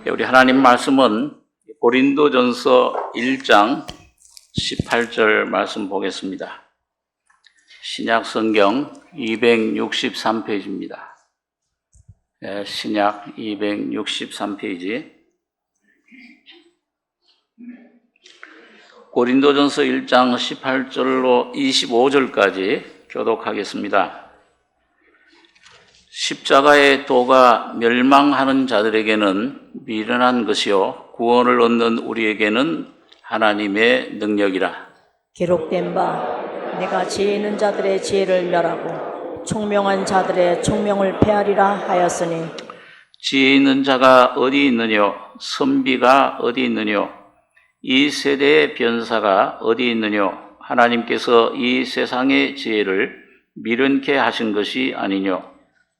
우리 하나님 말씀은 고린도전서 1장 18절 말씀 보겠습니다. 신약 성경 263페이지입니다. 신약 263페이지. 고린도전서 1장 18절로 25절까지 교독하겠습니다. 십자가의 도가 멸망하는 자들에게는 미련한 것이요 구원을 얻는 우리에게는 하나님의 능력이라. 기록된 바 내가 지혜 있는 자들의 지혜를 멸하고 총명한 자들의 총명을 폐하리라 하였으니, 지혜 있는 자가 어디 있느뇨? 선비가 어디 있느뇨? 이 세대의 변사가 어디 있느뇨? 하나님께서 이 세상의 지혜를 미련케 하신 것이 아니뇨?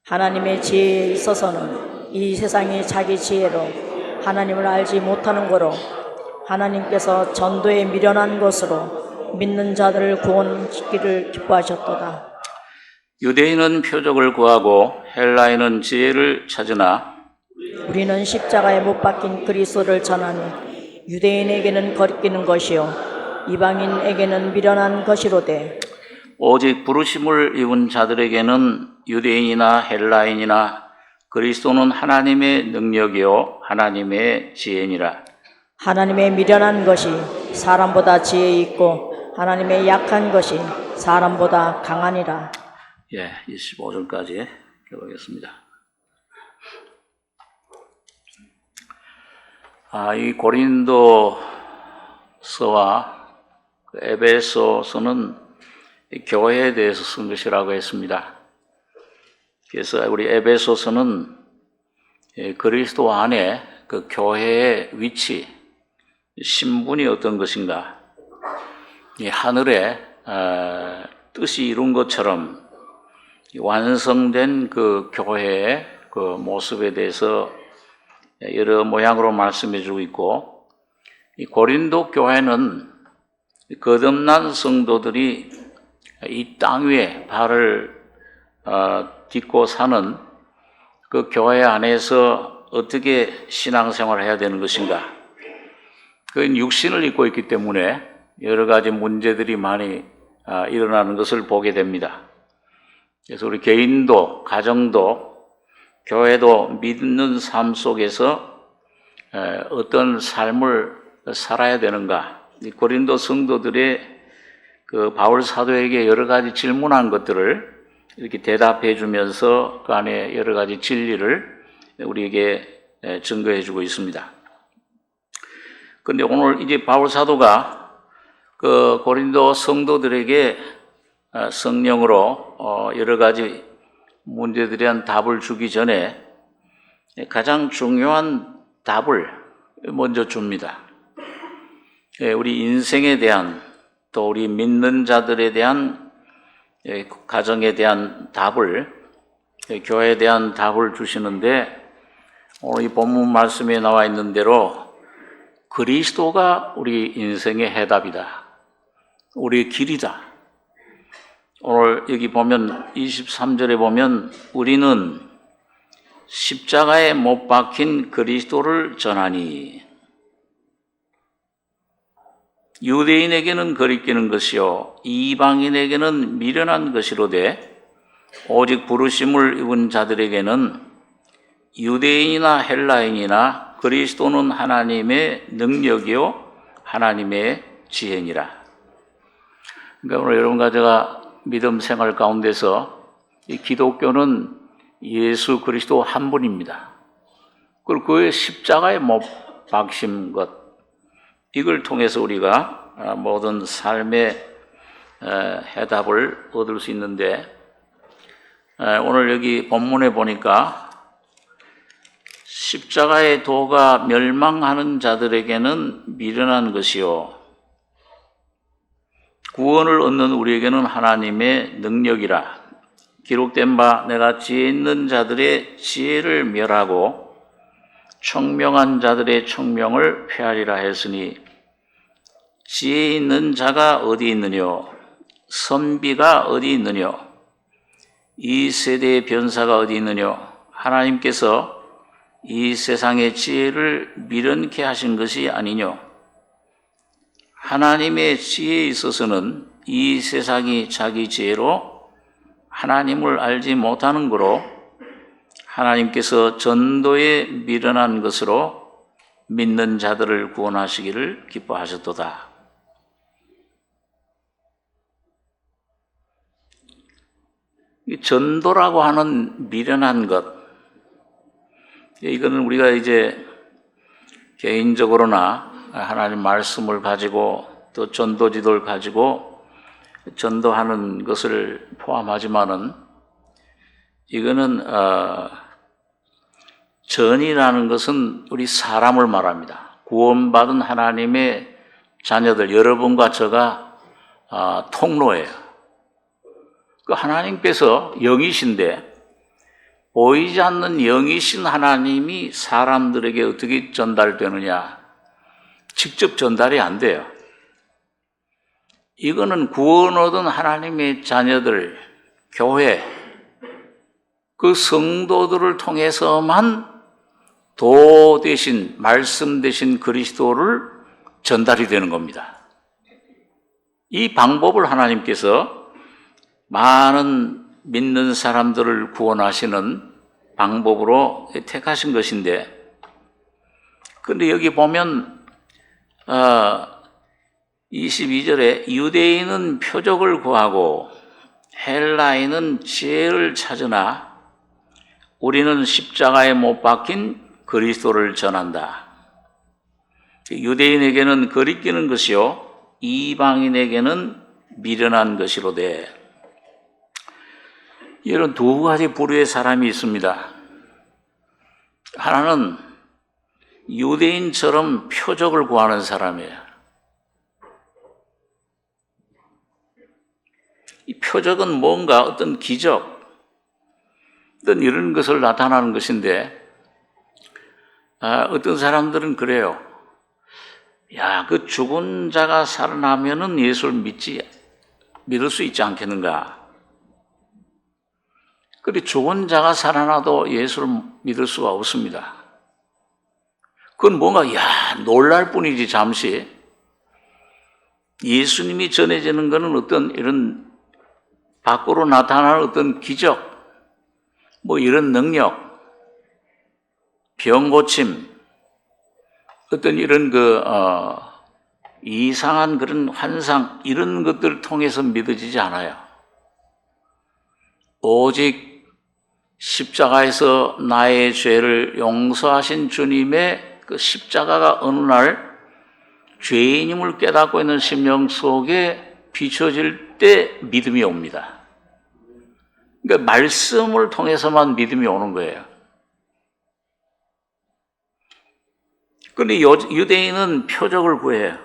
하나님의 지혜에 있어서는 이 세상이 자기 지혜로 하나님을 알지 못하는 거로 하나님께서 전도에 미련한 것으로 믿는 자들을 구원시키기를 기뻐하셨도다. 유대인은 표적을 구하고 헬라인은 지혜를 찾으나 우리는 십자가에 못 박힌 그리스도를 전하니 유대인에게는 거리끼는 것이요 이방인에게는 미련한 것이로되, 오직 부르심을 입은 자들에게는 유대인이나 헬라인이나 그리스도는 하나님의 능력이요 하나님의 지혜니라. 하나님의 미련한 것이 사람보다 지혜 있고 하나님의 약한 것이 사람보다 강하니라. 25절까지 읽어보겠습니다. 이 고린도서와 에베소서는 교회에 대해서 쓴 것이라고 했습니다. 그래서 우리 에베소서는 그리스도 안에 그 교회의 위치, 신분이 어떤 것인가, 이 하늘의 뜻이 이룬 것처럼 완성된 그 교회의 그 모습에 대해서 여러 모양으로 말씀해 주고 있고, 이 고린도 교회는 거듭난 성도들이 이 땅 위에 발을 딛고 사는 그 교회 안에서 어떻게 신앙생활을 해야 되는 것인가, 그 육신을 입고 있기 때문에 여러 가지 문제들이 많이 일어나는 것을 보게 됩니다. 그래서 우리 개인도, 가정도, 교회도 믿는 삶 속에서 어떤 삶을 살아야 되는가, 이 고린도 성도들의 그 바울 사도에게 여러 가지 질문한 것들을 이렇게 대답해 주면서 그 안에 여러 가지 진리를 우리에게 증거해 주고 있습니다. 그런데 오늘 이제 바울 사도가 그 고린도 성도들에게 성령으로 여러 가지 문제들에 대한 답을 주기 전에 가장 중요한 답을 먼저 줍니다. 우리 인생에 대한, 또 우리 믿는 자들에 대한, 가정에 대한 답을, 교회에 대한 답을 주시는데, 오늘 이 본문 말씀에 나와 있는 대로 그리스도가 우리 인생의 해답이다, 우리의 길이다. 오늘 여기 보면 23절에 보면 우리는 십자가에 못 박힌 그리스도를 전하니, 유대인에게는 거리끼는 것이요 이방인에게는 미련한 것이로되, 오직 부르심을 입은 자들에게는 유대인이나 헬라인이나 그리스도는 하나님의 능력이요 하나님의 지혜니라. 그러니까 오늘 여러분과 제가 믿음 생활 가운데서 이 기독교는 예수 그리스도 한 분입니다. 그리고 그의 십자가에 못 박힌 것, 이걸 통해서 우리가 모든 삶의 해답을 얻을 수 있는데, 오늘 여기 본문에 보니까 십자가의 도가 멸망하는 자들에게는 미련한 것이요 구원을 얻는 우리에게는 하나님의 능력이라. 기록된 바 내가 지혜 있는 자들의 지혜를 멸하고 총명한 자들의 총명을 폐하리라 했으니, 지혜 있는 자가 어디 있느뇨? 선비가 어디 있느뇨? 이 세대의 변사가 어디 있느뇨? 하나님께서 이 세상의 지혜를 미련케 하신 것이 아니뇨. 하나님의 지혜에 있어서는 이 세상이 자기 지혜로 하나님을 알지 못하는 거로 하나님께서 전도에 미련한 것으로 믿는 자들을 구원하시기를 기뻐하셨도다. 이 전도라고 하는 미련한 것, 이거는 우리가 이제 개인적으로나 하나님 말씀을 가지고 또 전도 지도를 가지고 전도하는 것을 포함하지만은 이거는 전이라는 것은 우리 사람을 말합니다. 구원받은 하나님의 자녀들, 여러분과 저가 통로예요. 그 하나님께서 영이신데 보이지 않는 영이신 하나님이 사람들에게 어떻게 전달되느냐? 직접 전달이 안 돼요. 이거는 구원 얻은 하나님의 자녀들, 교회, 그 성도들을 통해서만 도 대신, 말씀 대신 그리스도를 전달이 되는 겁니다. 이 방법을 하나님께서 많은 믿는 사람들을 구원하시는 방법으로 택하신 것인데, 근데 여기 보면 22절에 유대인은 표적을 구하고 헬라인은 지혜를 찾으나 우리는 십자가에 못 박힌 그리스도를 전한다. 유대인에게는 거리끼는 것이요 이방인에게는 미련한 것이로되. 이런 두 가지 부류의 사람이 있습니다. 하나는 유대인처럼 표적을 구하는 사람이에요. 이 표적은 뭔가 어떤 기적, 어떤 이런 것을 나타나는 것인데, 어떤 사람들은 그래요. 야, 그 죽은 자가 살아나면은 예수를 믿을 수 있지 않겠는가? 그런데 죽은 자가 살아나도 예수를 믿을 수가 없습니다. 그건 뭔가, 놀랄 뿐이지, 잠시. 예수님이 전해지는 것은 어떤 이런 밖으로 나타나는 어떤 기적, 뭐 이런 능력, 병 고침, 어떤 이런 이상한 그런 환상, 이런 것들을 통해서 믿어지지 않아요. 오직 십자가에서 나의 죄를 용서하신 주님의 그 십자가가 어느 날 죄인임을 깨닫고 있는 심령 속에 비춰질 때 믿음이 옵니다. 그러니까 말씀을 통해서만 믿음이 오는 거예요. 그런데 유대인은 표적을 구해요.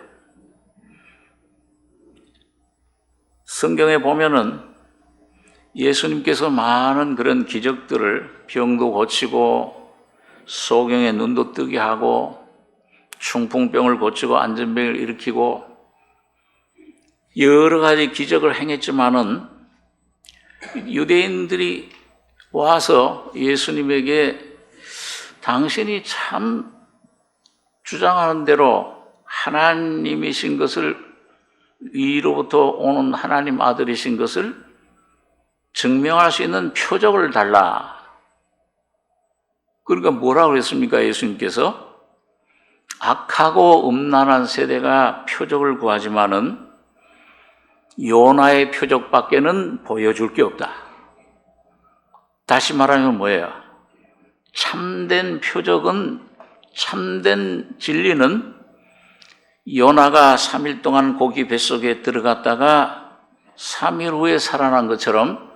성경에 보면은 예수님께서 많은 그런 기적들을, 병도 고치고 소경의 눈도 뜨게 하고 충풍병을 고치고 안전병을 일으키고 여러 가지 기적을 행했지만은 유대인들이 와서 예수님에게 당신이 참 주장하는 대로 하나님이신 것을, 위로부터 오는 하나님 아들이신 것을 증명할 수 있는 표적을 달라. 그러니까 뭐라고 그랬습니까? 예수님께서 악하고 음란한 세대가 표적을 구하지만은 요나의 표적밖에는 보여줄 게 없다. 다시 말하면 뭐예요? 참된 표적은, 참된 진리는 요나가 3일 동안 고기 뱃속에 들어갔다가 3일 후에 살아난 것처럼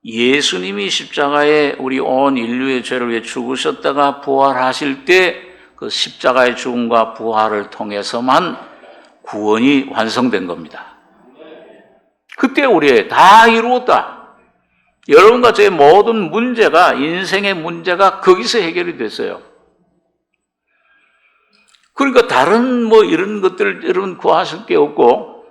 예수님이 십자가에 우리 온 인류의 죄를 위해 죽으셨다가 부활하실 때 그 십자가의 죽음과 부활을 통해서만 구원이 완성된 겁니다. 그때 우리 다 이루었다. 여러분과 제 모든 문제가, 인생의 문제가 거기서 해결이 됐어요. 그러니까 다른 이런 것들 여러분 구하실 게 없고,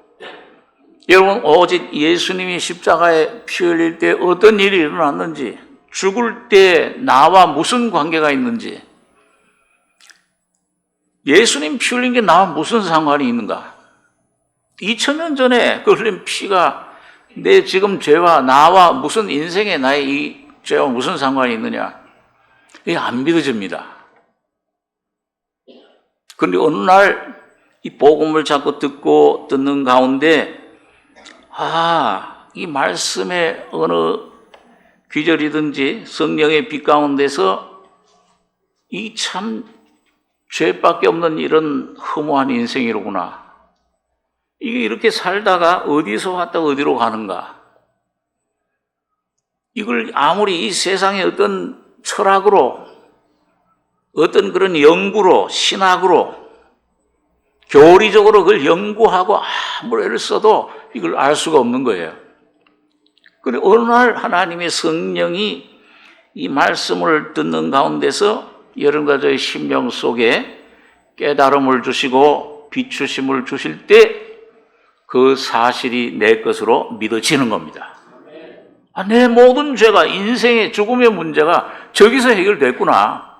여러분 오직 예수님이 십자가에 피 흘릴 때 어떤 일이 일어났는지, 죽을 때 나와 무슨 관계가 있는지, 예수님 피 흘린 게 나와 무슨 상관이 있는가? 2000년 전에 그 흘린 피가 내 지금 죄와 나와 무슨 인생의 나의 이 죄와 무슨 상관이 있느냐? 이게 안 믿어집니다. 그런데 어느 날 이 복음을 자꾸 듣는 가운데, 이 말씀의 어느 귀절이든지 성령의 빛 가운데서 이 참 죄밖에 없는 이런 허무한 인생이로구나. 이게 이렇게 살다가 어디서 왔다 어디로 가는가? 이걸 아무리 이 세상의 어떤 철학으로, 어떤 그런 연구로, 신학으로, 교리적으로 그걸 연구하고 아무리 애를 써도 이걸 알 수가 없는 거예요. 그런데 어느 날 하나님의 성령이 이 말씀을 듣는 가운데서 여러분과 저의 심령 속에 깨달음을 주시고 비추심을 주실 때 그 사실이 내 것으로 믿어지는 겁니다. 내 모든 죄가, 인생의 죽음의 문제가 저기서 해결됐구나.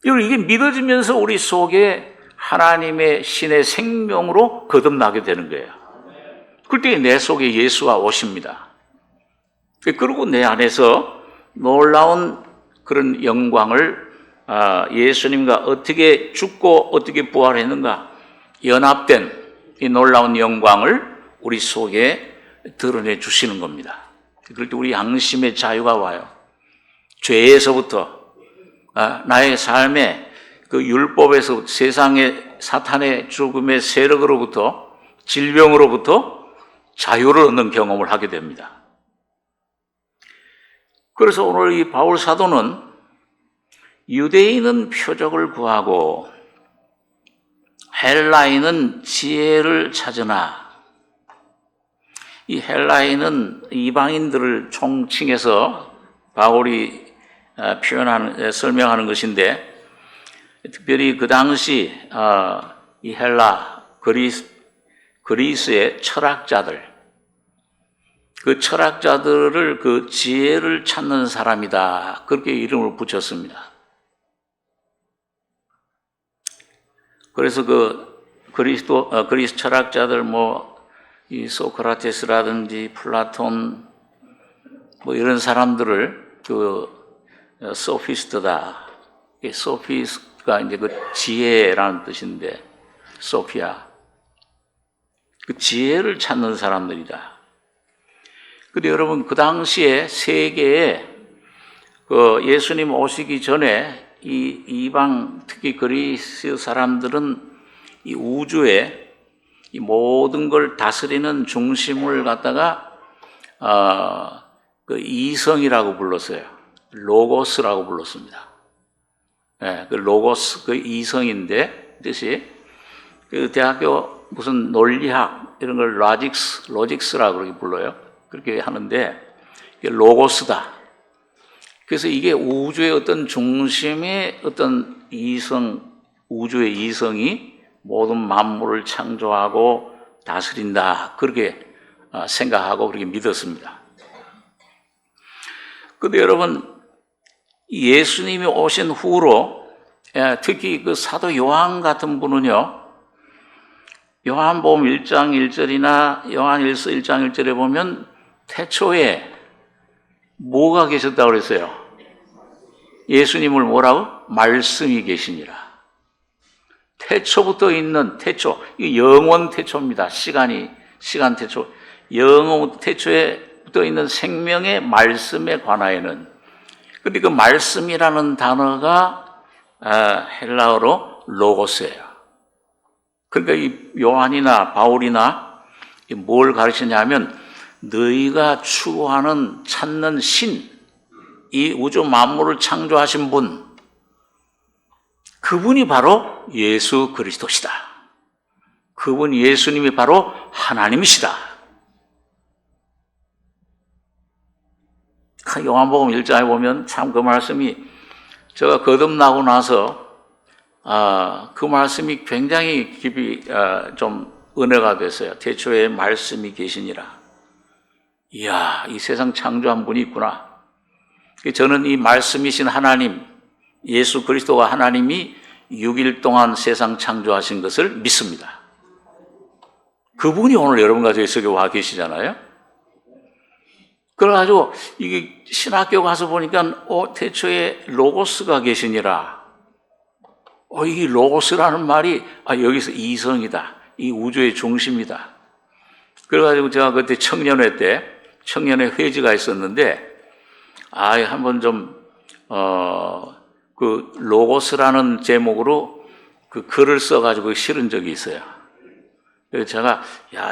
이게 믿어지면서 우리 속에 하나님의 신의 생명으로 거듭나게 되는 거예요. 그때 내 속에 예수가 오십니다. 그리고 내 안에서 놀라운 그런 영광을 예수님과 어떻게 죽고 어떻게 부활했는가 연합된 이 놀라운 영광을 우리 속에 드러내 주시는 겁니다. 그럴 때 우리 양심의 자유가 와요. 죄에서부터, 나의 삶의 그 율법에서, 세상의 사탄의 죽음의 세력으로부터, 질병으로부터 자유를 얻는 경험을 하게 됩니다. 그래서 오늘 이 바울 사도는 유대인은 표적을 구하고 헬라인은 지혜를 찾으나, 이 헬라인은 이방인들을 총칭해서 바울이 설명하는 것인데, 특별히 그 당시 이 헬라 그리스의 철학자들, 그 철학자들을 그 지혜를 찾는 사람이다, 그렇게 이름을 붙였습니다. 그래서 그 그리스 철학자들 이 소크라테스라든지 플라톤 이런 사람들을 소피스트다. 소피스가 이제 그 지혜라는 뜻인데, 소피아. 그 지혜를 찾는 사람들이다. 근데 여러분, 그 당시에 세계에 예수님 오시기 전에 이 이방, 특히 그리스 사람들은 이 우주에 이 모든 걸 다스리는 중심을 갖다가 그 이성이라고 불렀어요. 로고스라고 불렀습니다. 그 로고스, 그 이성인데, 뜻이 그 대학교 무슨 논리학 이런 걸 로직스라고 그렇게 불러요. 그렇게 하는데 이게 로고스다. 그래서 이게 우주의 어떤 중심의 어떤 이성, 우주의 이성이 모든 만물을 창조하고 다스린다. 그렇게 생각하고 그렇게 믿었습니다. 그런데 여러분, 예수님이 오신 후로 특히 그 사도 요한 같은 분은요, 요한복음 1장 1절이나 요한일서 1장 1절에 보면 태초에 뭐가 계셨다고 그랬어요? 예수님을 뭐라고? 말씀이 계시니라. 태초부터 있는 태초, 이 영원 태초입니다. 시간 태초. 영원 태초에부터 있는 생명의 말씀에 관하여는. 근데 그 말씀이라는 단어가 헬라어로 로고스예요. 그러니까 이 요한이나 바울이나 뭘 가르치냐면, 너희가 추구하는, 찾는 신, 이 우주 만물을 창조하신 분, 그분이 바로 예수 그리스도시다. 그분 예수님이 바로 하나님이시다. 요한복음 1장에 보면 참 그 말씀이, 제가 거듭나고 나서 그 말씀이 굉장히 깊이 좀 은혜가 됐어요. 태초에 말씀이 계시니라. 이야, 이 세상 창조한 분이 있구나. 저는 이 말씀이신 하나님, 예수 그리스도가 하나님이 6일 동안 세상 창조하신 것을 믿습니다. 그분이 오늘 여러분 가정에 속에 와 계시잖아요. 그래가지고 이게 신학교 가서 보니까 태초에 로고스가 계시니라. 이 로고스라는 말이 여기서 이성이다. 이 우주의 중심이다. 그래가지고 제가 그때 청년회 때 청년회 회지가 있었는데 한번 좀 그 로고스라는 제목으로 그 글을 써가지고 실은 적이 있어요. 그래서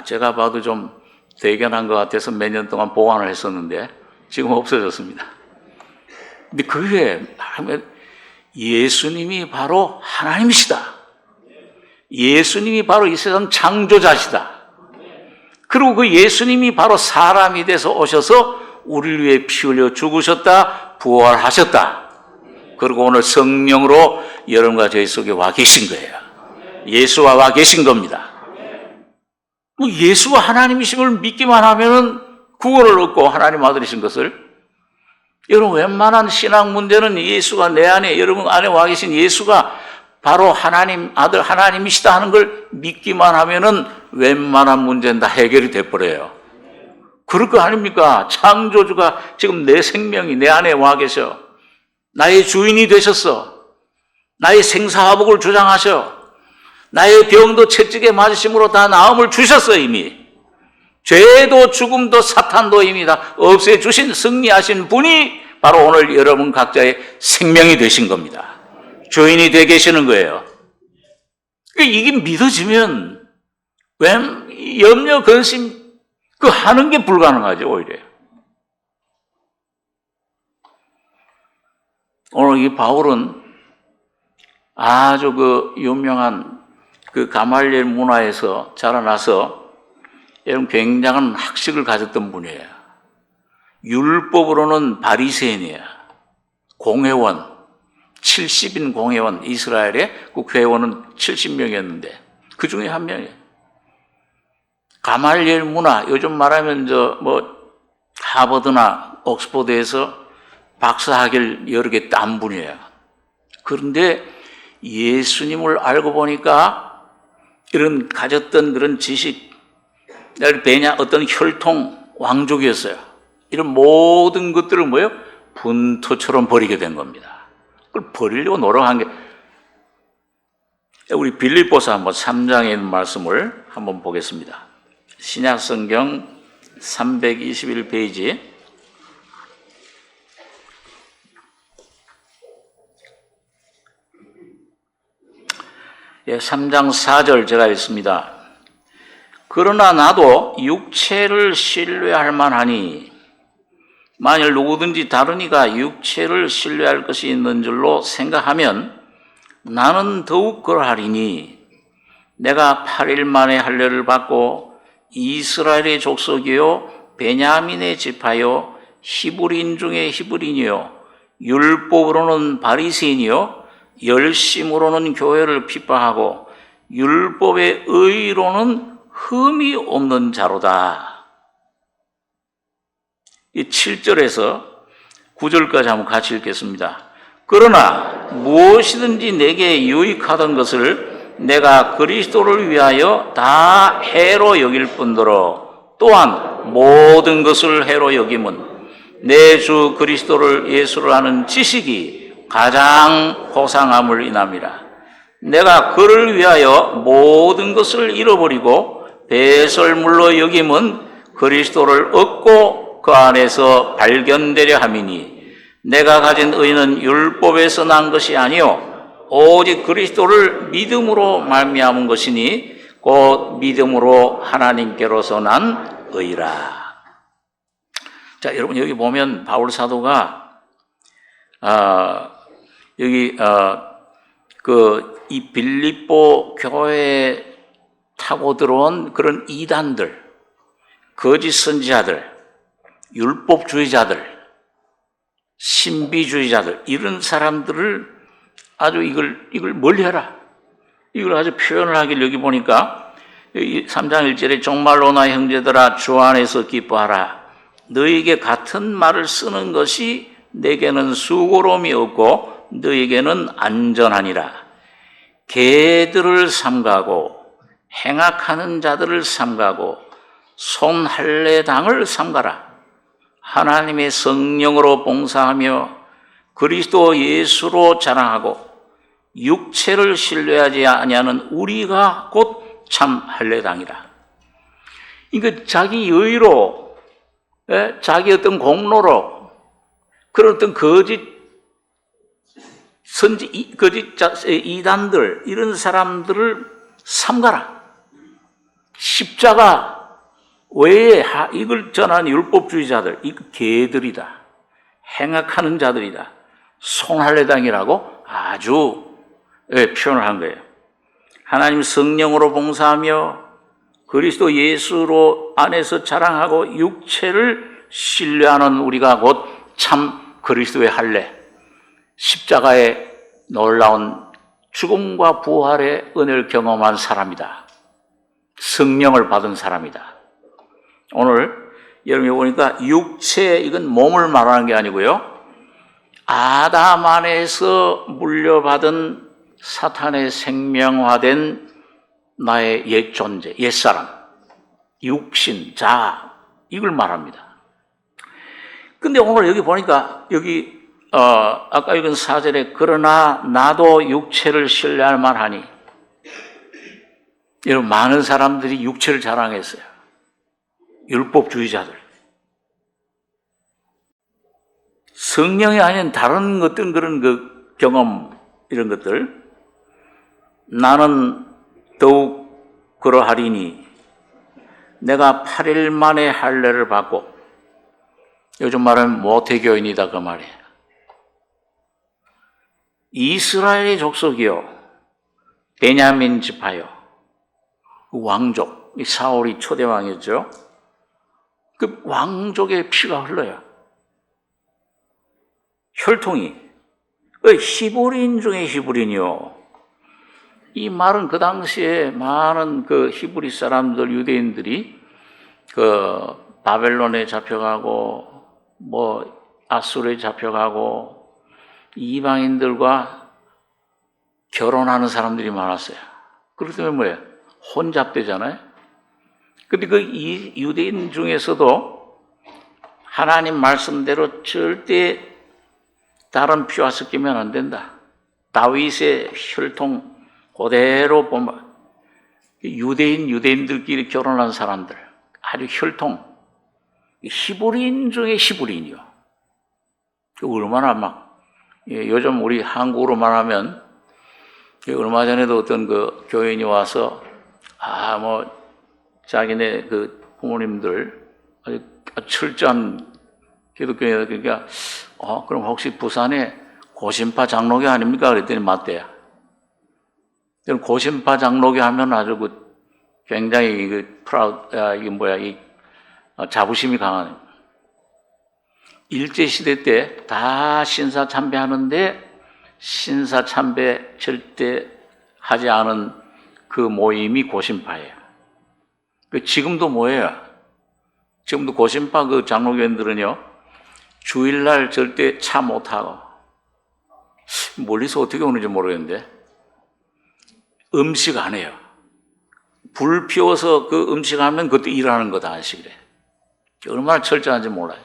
제가 봐도 좀 대견한 것 같아서 몇 년 동안 보관을 했었는데 지금 없어졌습니다. 근데 그게 예수님이 바로 하나님이시다. 예수님이 바로 이 세상 창조자시다. 그리고 그 예수님이 바로 사람이 돼서 오셔서 우리를 위해 피 흘려 죽으셨다, 부활하셨다. 그리고 오늘 성령으로 여러분과 저희 속에 와 계신 거예요. 예수와 와 계신 겁니다. 예수가 하나님이심을 믿기만 하면은 구원을 얻고 하나님 아들이신 것을, 여러분 웬만한 신앙 문제는 예수가 내 안에, 여러분 안에 와 계신 예수가 바로 하나님 아들 하나님이시다 하는 걸 믿기만 하면은 웬만한 문제는 다 해결이 돼버려요. 그럴 거 아닙니까? 창조주가 지금 내 생명이 내 안에 와 계셔. 나의 주인이 되셨어. 나의 생사화복을 주장하셔. 나의 병도 채찍에 맞으심으로 다 나음을 주셨어. 이미 죄도 죽음도 사탄도 이미 다 없애주신 승리하신 분이 바로 오늘 여러분 각자의 생명이 되신 겁니다. 주인이 되어 계시는 거예요. 이게 믿어지면 웬 염려 근심 하는 게 불가능하죠. 오히려 오늘 이 바울은 아주 그 유명한 그 가말리엘 문화에서 자라나서 여러분 굉장한 학식을 가졌던 분이에요. 율법으로는 바리새인이에요. 공회원, 70인 공회원, 이스라엘의 그 회원은 70명이었는데 그 중에 한 명이에요. 가말리엘 문화, 요즘 말하면 하버드나 옥스퍼드에서 박사학위를 여러 개 딴 분이에요. 그런데 예수님을 알고 보니까 이런 가졌던 그런 지식, 어떤 혈통, 왕족이었어요. 이런 모든 것들을 분토처럼 버리게 된 겁니다. 그걸 버리려고 노력한 게, 우리 빌립보서 한번 3장에 있는 말씀을 한번 보겠습니다. 신약성경 321페이지. 3장 4절 제가 읽습니다. 그러나 나도 육체를 신뢰할 만하니 만일 누구든지 다른 이가 육체를 신뢰할 것이 있는 줄로 생각하면 나는 더욱 그러하리니 내가 8일 만에 할례를 받고 이스라엘의 족속이요 베냐민의 지파요 히브리인 중에 히브리인이요 율법으로는 바리새인이요 열심으로는 교회를 핍박하고 율법의 의로는 흠이 없는 자로다. 이 7절에서 9절까지 한번 같이 읽겠습니다. 그러나 무엇이든지 내게 유익하던 것을 내가 그리스도를 위하여 다 해로 여길 뿐더러 또한 모든 것을 해로 여김은 내 주 그리스도를 예수를 아는 지식이 가장 호상함을 인함이라. 내가 그를 위하여 모든 것을 잃어버리고 배설물로 여김은 그리스도를 얻고 그 안에서 발견되려 함이니 내가 가진 의는 율법에서 난 것이 아니요 오직 그리스도를 믿음으로 말미암은 것이니 곧 믿음으로 하나님께로서 난 의라. 자, 여러분 여기 보면 바울 사도가 이 빌립보 교회에 타고 들어온 그런 이단들, 거짓 선지자들, 율법주의자들, 신비주의자들, 이런 사람들을 아주 이걸 멀리해라. 이걸 아주 표현을 하길 여기 보니까 3장 1절에 정말로 나 형제들아 주 안에서 기뻐하라. 너에게 같은 말을 쓰는 것이 내게는 수고로움이 없고 너에게는 안전하니라. 개들을 삼가고 행악하는 자들을 삼가고 손할례당을 삼가라. 하나님의 성령으로 봉사하며 그리스도 예수로 자랑하고 육체를 신뢰하지 아니하는 우리가 곧 참 할례당이라. 그러니까 자기 의로, 자기 어떤 공로로 그런 어떤 거짓 이단들, 이런 사람들을 삼가라. 십자가 외에 이걸 전하는 율법주의자들, 이 개들이다. 행악하는 자들이다. 손할례당이라고 아주 표현을 한 거예요. 하나님 성령으로 봉사하며 그리스도 예수로 안에서 자랑하고 육체를 신뢰하는 우리가 곧 참 그리스도의 할례, 십자가의 놀라운 죽음과 부활의 은혜를 경험한 사람이다. 성령을 받은 사람이다. 오늘 여러분이 보니까 육체, 이건 몸을 말하는 게 아니고요, 아담 안에서 물려받은 사탄의 생명화된 나의 옛 존재, 옛사람, 육신, 자아, 이걸 말합니다. 근데 오늘 여기 보니까 여기 아까 읽은 4절에 그러나 나도 육체를 신뢰할 만하니, 여러분 많은 사람들이 육체를 자랑했어요. 율법주의자들. 성령이 아닌 다른 어떤 그런 그 경험, 이런 것들. 나는 더욱 그러하리니 내가 8일 만에 할례를 받고, 요즘 말하면 모태교인이다 그 말이에요. 이스라엘의 족속이요, 베냐민 지파요, 왕족, 사울이 초대왕이었죠. 그 왕족의 피가 흘러요. 혈통이 히브리인 중에 히브리인이요. 이 말은 그 당시에 많은 그 히브리 사람들, 유대인들이 그 바벨론에 잡혀가고 아수르에 잡혀가고 이방인들과 결혼하는 사람들이 많았어요. 그렇기 때문에 뭐예요? 혼잡되잖아요. 근데 그 유대인 중에서도 하나님 말씀대로 절대 다른 피와 섞이면 안 된다. 다윗의 혈통 그대로 보면 유대인들끼리 결혼한 사람들, 아주 혈통, 히브리인 중에 히브리인이요. 얼마나 요즘 우리 한국으로 말하면, 얼마 전에도 어떤 그 교인이 와서 자기네 그 부모님들 아주 철저한 기독교인이다. 그러니까 그럼 혹시 부산에 고신파 장로교 아닙니까? 그랬더니 맞대요. 고신파 장로교 하면 아주 굉장히 자부심이 강한. 일제시대 때 다 신사참배 하는데 신사참배 절대 하지 않은 그 모임이 고신파예요. 지금도 뭐예요? 지금도 고신파 그 장로교인들은요, 주일날 절대 차 못하고, 멀리서 어떻게 오는지 모르겠는데, 음식 안 해요. 불 피워서 그 음식 하면 그것도 일하는 거다 안식이래. 얼마나 철저한지 몰라요.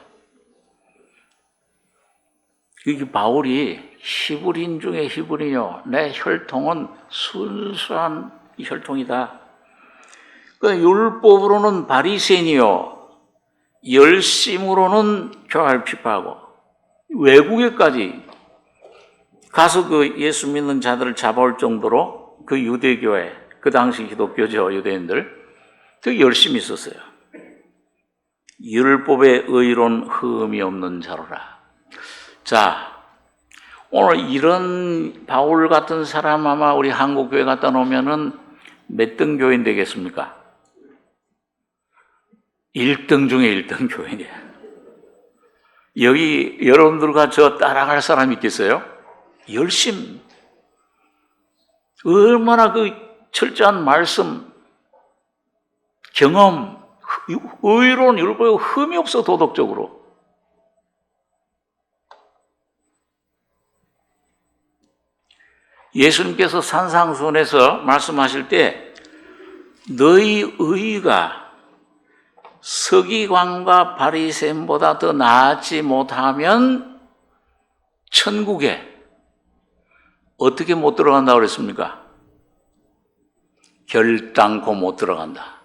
이게 바울이 히브리인 중에 히브리요, 내 혈통은 순수한 혈통이다. 그 율법으로는 바리새인이요, 열심으로는 교활 피파하고, 외국에까지 가서 그 예수 믿는 자들을 잡아올 정도로 그 유대교회, 그 당시 기독교죠, 유대인들, 되게 열심히 있었어요. 율법의 의로운 흠이 없는 자로라. 자, 오늘 이런 바울 같은 사람 아마 우리 한국 교회 갖다 놓으면은 몇 등 교인 되겠습니까? 1등 중에 1등 교인이에요. 여기 여러분들과 저 따라갈 사람이 있겠어요? 열심. 얼마나 그 철저한 말씀, 경험, 의로운 율법에 흠이 없어, 도덕적으로. 예수님께서 산상수훈에서 말씀하실 때 너희 의가 서기관과 바리새인보다 더 나았지 못하면 천국에 어떻게 못 들어간다고 그랬습니까? 결단코 못 들어간다.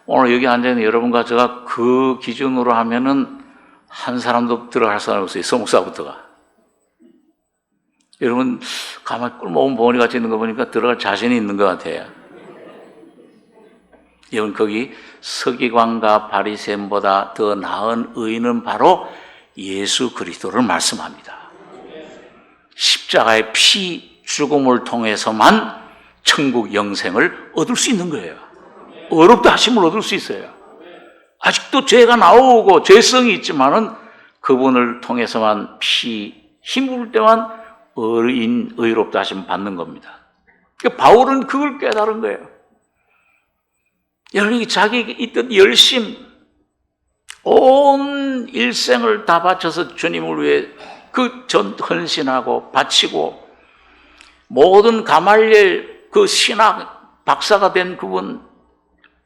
오늘 여기 앉아있는 여러분과 제가 그 기준으로 하면은 한 사람도 들어갈 사람이 없어요. 서목사부터가. 여러분 가만히 꿀먹은 봉오리 같이 있는 거 보니까 들어갈 자신이 있는 것 같아요. 여러분 거기 서기관과 바리새인보다 더 나은 의인은 바로 예수 그리스도를 말씀합니다. 십자가의 피 죽음을 통해서만 천국 영생을 얻을 수 있는 거예요. 어렵다 하심을 얻을 수 있어요. 아직도 죄가 나오고 죄성이 있지만은 그분을 통해서만 힘을 때만 의롭다 하심 받는 겁니다. 그러니까 바울은 그걸 깨달은 거예요. 여러분이 자기 있던 열심, 온 일생을 다 바쳐서 주님을 위해 헌신하고 바치고 모든 가말리엘 그 신학 박사가 된 그분,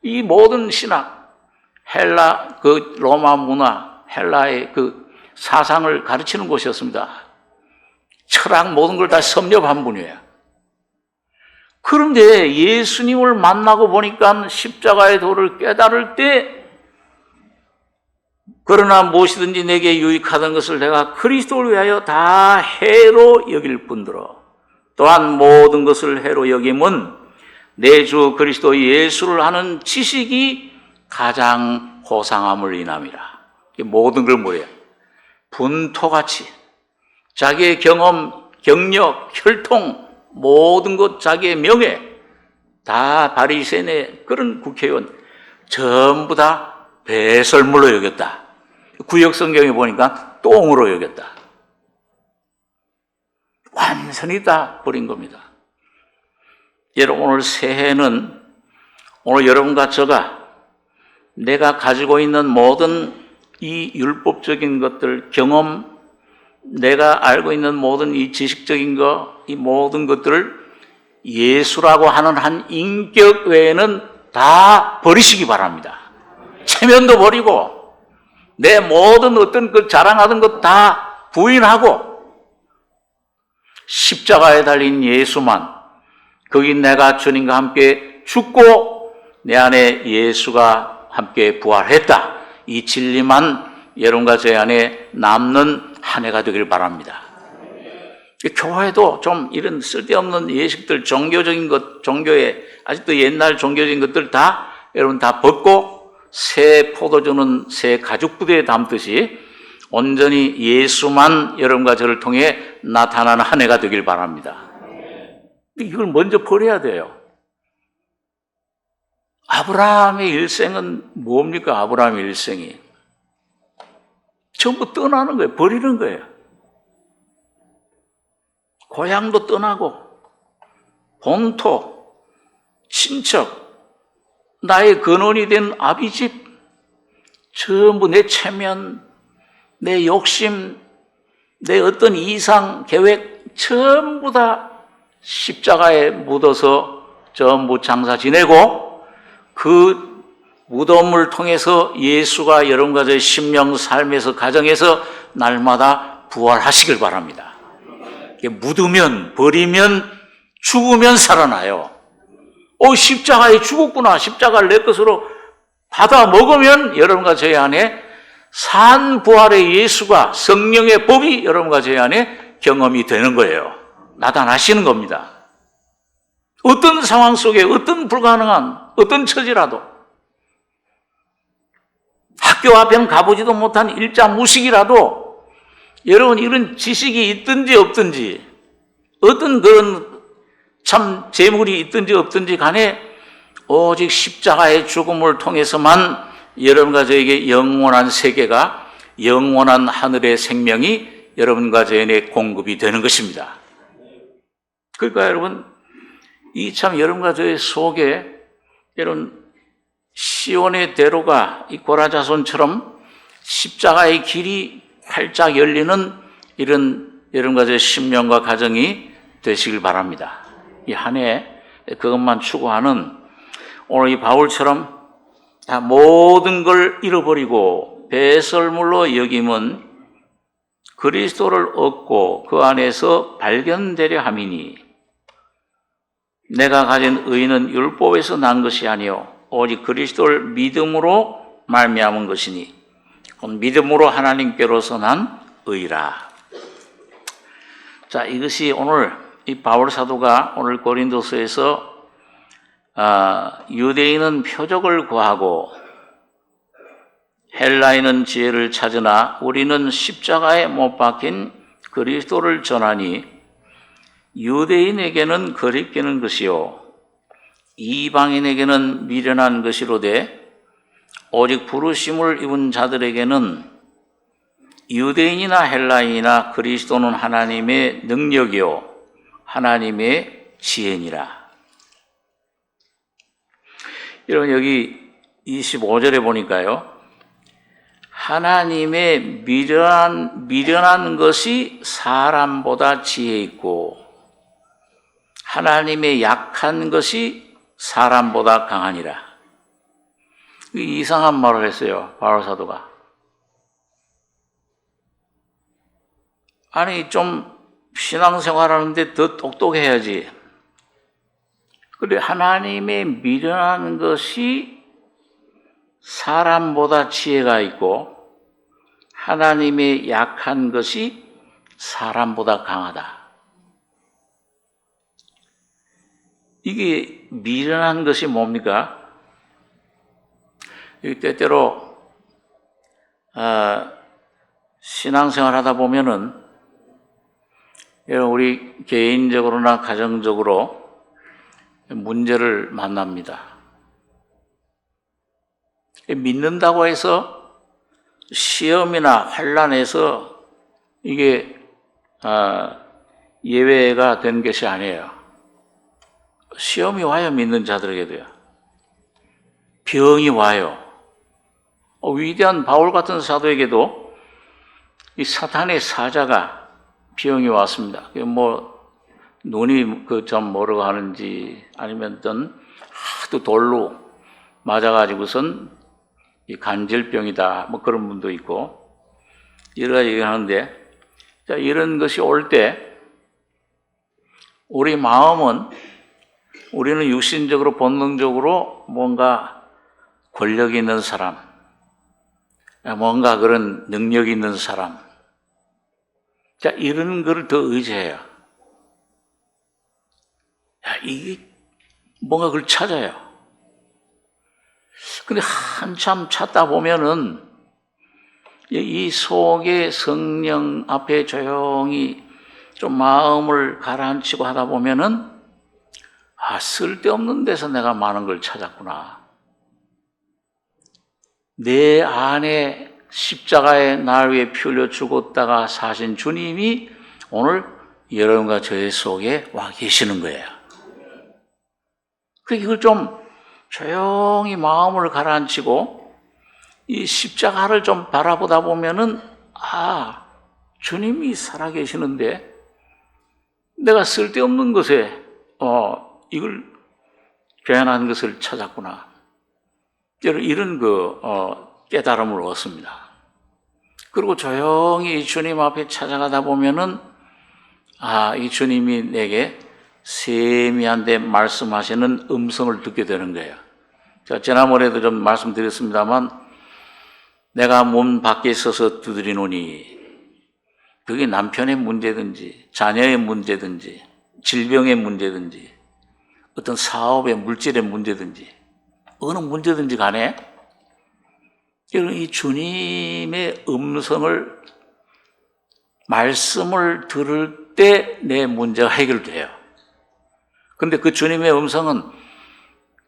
이 모든 신학, 헬라 그 로마 문화, 헬라의 그 사상을 가르치는 곳이었습니다. 철학 모든 걸 다 섭렵한 분이에요. 그런데 예수님을 만나고 보니까 십자가의 도를 깨달을 때 그러나 무엇이든지 내게 유익하던 것을 내가 그리스도를 위하여 다 해로 여길 뿐더러 또한 모든 것을 해로 여김은 내 주 그리스도 예수를 아는 지식이 가장 호상함을 인함이라. 모든 걸 뭐예요? 분토같이 자기의 경험, 경력, 혈통 모든 것 자기의 명예 다 바리새인의 그런 국회의원 전부 다 배설물로 여겼다. 구역 성경에 보니까 똥으로 여겼다. 완전히 다 버린 겁니다. 여러분 오늘 새해는 오늘 여러분과 제가 내가 가지고 있는 모든 이 율법적인 것들, 경험, 내가 알고 있는 모든 이 지식적인 것, 이 모든 것들을 예수라고 하는 한 인격 외에는 다 버리시기 바랍니다. 체면도 버리고 내 모든 어떤 그 자랑하던 것 다 부인하고 십자가에 달린 예수만, 거기 내가 주님과 함께 죽고 내 안에 예수가 함께 부활했다. 이 진리만 여러분과 제 안에 남는 한 해가 되길 바랍니다. 교회도 좀 이런 쓸데없는 예식들, 종교적인 것, 종교에 아직도 옛날 종교적인 것들 다 여러분 다 벗고 새 포도주는 새 가죽 부대에 담듯이 온전히 예수만 여러분과 저를 통해 나타나는 한 해가 되길 바랍니다. 이걸 먼저 버려야 돼요. 아브라함의 일생은 뭡니까? 아브라함의 일생이 전부 떠나는 거예요. 버리는 거예요. 고향도 떠나고 본토, 친척, 나의 근원이 된 아비집 전부 내 체면, 내 욕심, 내 어떤 이상, 계획 전부 다 십자가에 묻어서 전부 장사 지내고 그 무덤을 통해서 예수가 여러분과 저의 심령, 삶에서, 가정에서 날마다 부활하시길 바랍니다. 묻으면, 버리면, 죽으면 살아나요. 십자가에 죽었구나. 십자가를 내 것으로 받아 먹으면 여러분과 저희 안에 산 부활의 예수가, 성령의 법이 여러분과 저희 안에 경험이 되는 거예요. 나타나시는 겁니다. 어떤 상황 속에 어떤 불가능한 어떤 처지라도 학교 앞에는 가보지도 못한 일자 무식이라도 여러분 이런 지식이 있든지 없든지 어떤 그런 참 재물이 있든지 없든지 간에 오직 십자가의 죽음을 통해서만 여러분과 저에게 영원한 세계가, 영원한 하늘의 생명이 여러분과 저에게 공급이 되는 것입니다. 그러니까 여러분 이 참 여러분과 저의 속에 여러분 시온의 대로가 이 고라자손처럼 십자가의 길이 활짝 열리는 이런 여러분과 제 심령과 가정이 되시길 바랍니다. 이 한 해 그것만 추구하는 오늘 이 바울처럼 다 모든 걸 잃어버리고 배설물로 여김은 그리스도를 얻고 그 안에서 발견되려 함이니 내가 가진 의는 율법에서 난 것이 아니요 오직 그리스도를 믿음으로 말미암은 것이니 믿음으로 하나님께로서 난 의라. 자, 이것이 오늘 이 바울 사도가 오늘 고린도서에서 유대인은 표적을 구하고 헬라인은 지혜를 찾으나 우리는 십자가에 못 박힌 그리스도를 전하니 유대인에게는 거리끼는 것이요 이방인에게는 미련한 것이로되 오직 부르심을 입은 자들에게는 유대인이나 헬라인이나 그리스도는 하나님의 능력이요 하나님의 지혜니라. 여러분 여기 25절에 보니까요. 하나님의 미련한 것이 사람보다 지혜 있고 하나님의 약한 것이 사람보다 강하니라. 이상한 말을 했어요. 바울 사도가. 아니 좀 신앙생활하는데 더 똑똑해야지. 그래 하나님의 미련한 것이 사람보다 지혜가 있고 하나님의 약한 것이 사람보다 강하다. 이게 미련한 것이 뭡니까? 때때로 신앙생활 하다 보면은 우리 개인적으로나 가정적으로 문제를 만납니다. 믿는다고 해서 시험이나 환난에서 이게 예외가 된 것이 아니에요. 시험이 와요. 믿는 자들에게도요. 병이 와요. 위대한 바울 같은 사도에게도 이 사탄의 사자가 병이 왔습니다. 눈이 좀 뭐라고 하는지 아니면 어떤 하도 돌로 맞아가지고선 이 간질병이다 그런 분도 있고 여러 가지 얘기하는데 자, 이런 것이 올 때 우리 마음은 우리는 육신적으로 본능적으로 뭔가 권력 있는 사람 뭔가 그런 능력 있는 사람 자, 이런 거를 더 의지해요. 이게 뭔가 그걸 찾아요. 근데 한참 찾다 보면은 이 속에 성령 앞에 조용히 좀 마음을 가라앉히고 하다 보면은 쓸데없는 데서 내가 많은 걸 찾았구나. 내 안에 십자가에 날 위해 피 흘려 죽었다가 사신 주님이 오늘 여러분과 저의 속에 와 계시는 거예요. 이걸 좀 조용히 마음을 가라앉히고 이 십자가를 좀 바라보다 보면은 주님이 살아계시는데 내가 쓸데없는 것에 이걸 교환한 것을 찾았구나. 이런 깨달음을 얻습니다. 그리고 조용히 주님 앞에 찾아가다 보면은 이 주님이 내게 세미한데 말씀하시는 음성을 듣게 되는 거예요. 제가 지난번에도 좀 말씀드렸습니다만 내가 문 밖에 서서 두드리노니 그게 남편의 문제든지 자녀의 문제든지 질병의 문제든지 어떤 사업의 물질의 문제든지 어느 문제든지 간에 이 주님의 음성을 말씀을 들을 때 내 문제가 해결돼요. 근데 그 주님의 음성은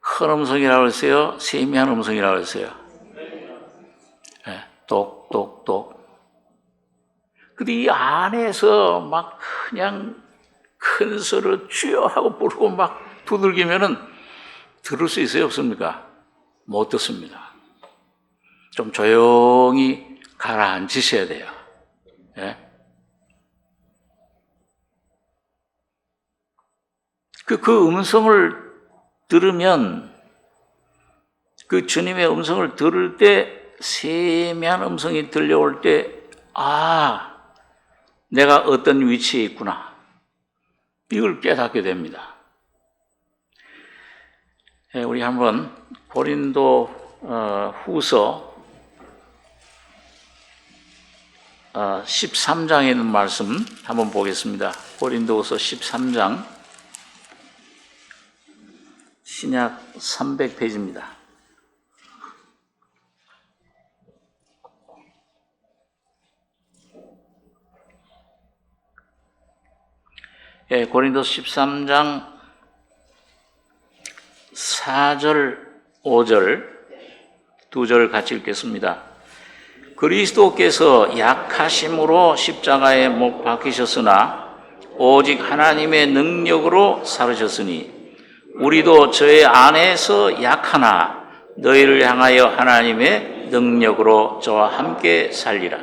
큰 음성이라고 했어요? 세미한 음성이라고 했어요? 네, 똑똑똑. 근데 이 안에서 막 그냥 큰 소리로 주여 하고 부르고 막 두들기면은 들을 수 있어요? 없습니까? 못 듣습니다. 좀 조용히 가라앉으셔야 돼요. 네? 그 음성을 들으면, 그 주님의 음성을 들을 때 세미한 음성이 들려올 때, 아, 내가 어떤 위치에 있구나, 이걸 깨닫게 됩니다. 우리 한번 고린도 후서 13장에 있는 말씀 한번 보겠습니다. 고린도후서 13장, 신약 300페이지입니다. 고린도서 13장 4절, 5절 두 절 같이 읽겠습니다. 그리스도께서 약하심으로 십자가에 못 박히셨으나 오직 하나님의 능력으로 살으셨으니 우리도 저의 안에서 약하나 너희를 향하여 하나님의 능력으로 저와 함께 살리라.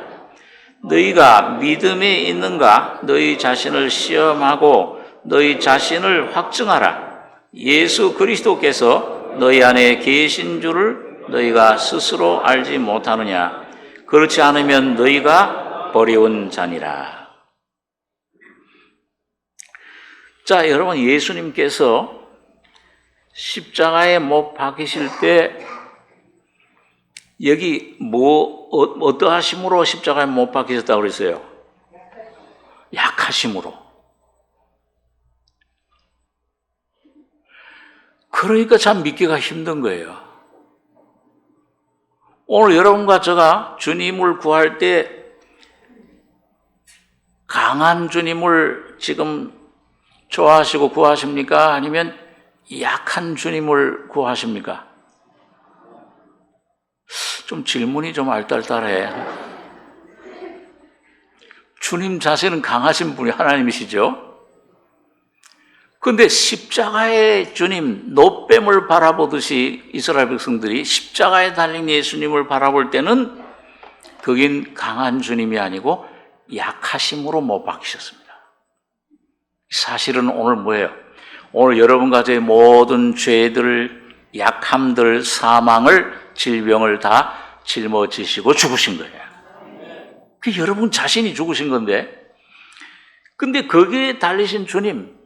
너희가 믿음에 있는가? 너희 자신을 시험하고 너희 자신을 확증하라. 예수 그리스도께서 너희 안에 계신 줄을 너희가 스스로 알지 못하느냐? 그렇지 않으면 너희가 버려온 자니라. 자, 여러분, 예수님께서 십자가에 못 박히실 때 여기 어떠하심으로 십자가에 못 박히셨다고 그랬어요? 약하심으로. 그러니까 참 믿기가 힘든 거예요. 오늘 여러분과 제가 주님을 구할 때 강한 주님을 지금 좋아하시고 구하십니까? 아니면 약한 주님을 구하십니까? 좀 질문이 좀 알딸딸해. 주님 자세는 강하신 분이 하나님이시죠? 근데 십자가의 주님, 노뱀을 바라보듯이 이스라엘 백성들이 십자가에 달린 예수님을 바라볼 때는 그긴 강한 주님이 아니고 약하심으로 못 박히셨습니다. 사실은 오늘 뭐예요? 오늘 여러분과 저의 모든 죄들, 약함들, 사망을, 질병을 다 짊어지시고 죽으신 거예요. 그 여러분 자신이 죽으신 건데, 근데 거기에 달리신 주님,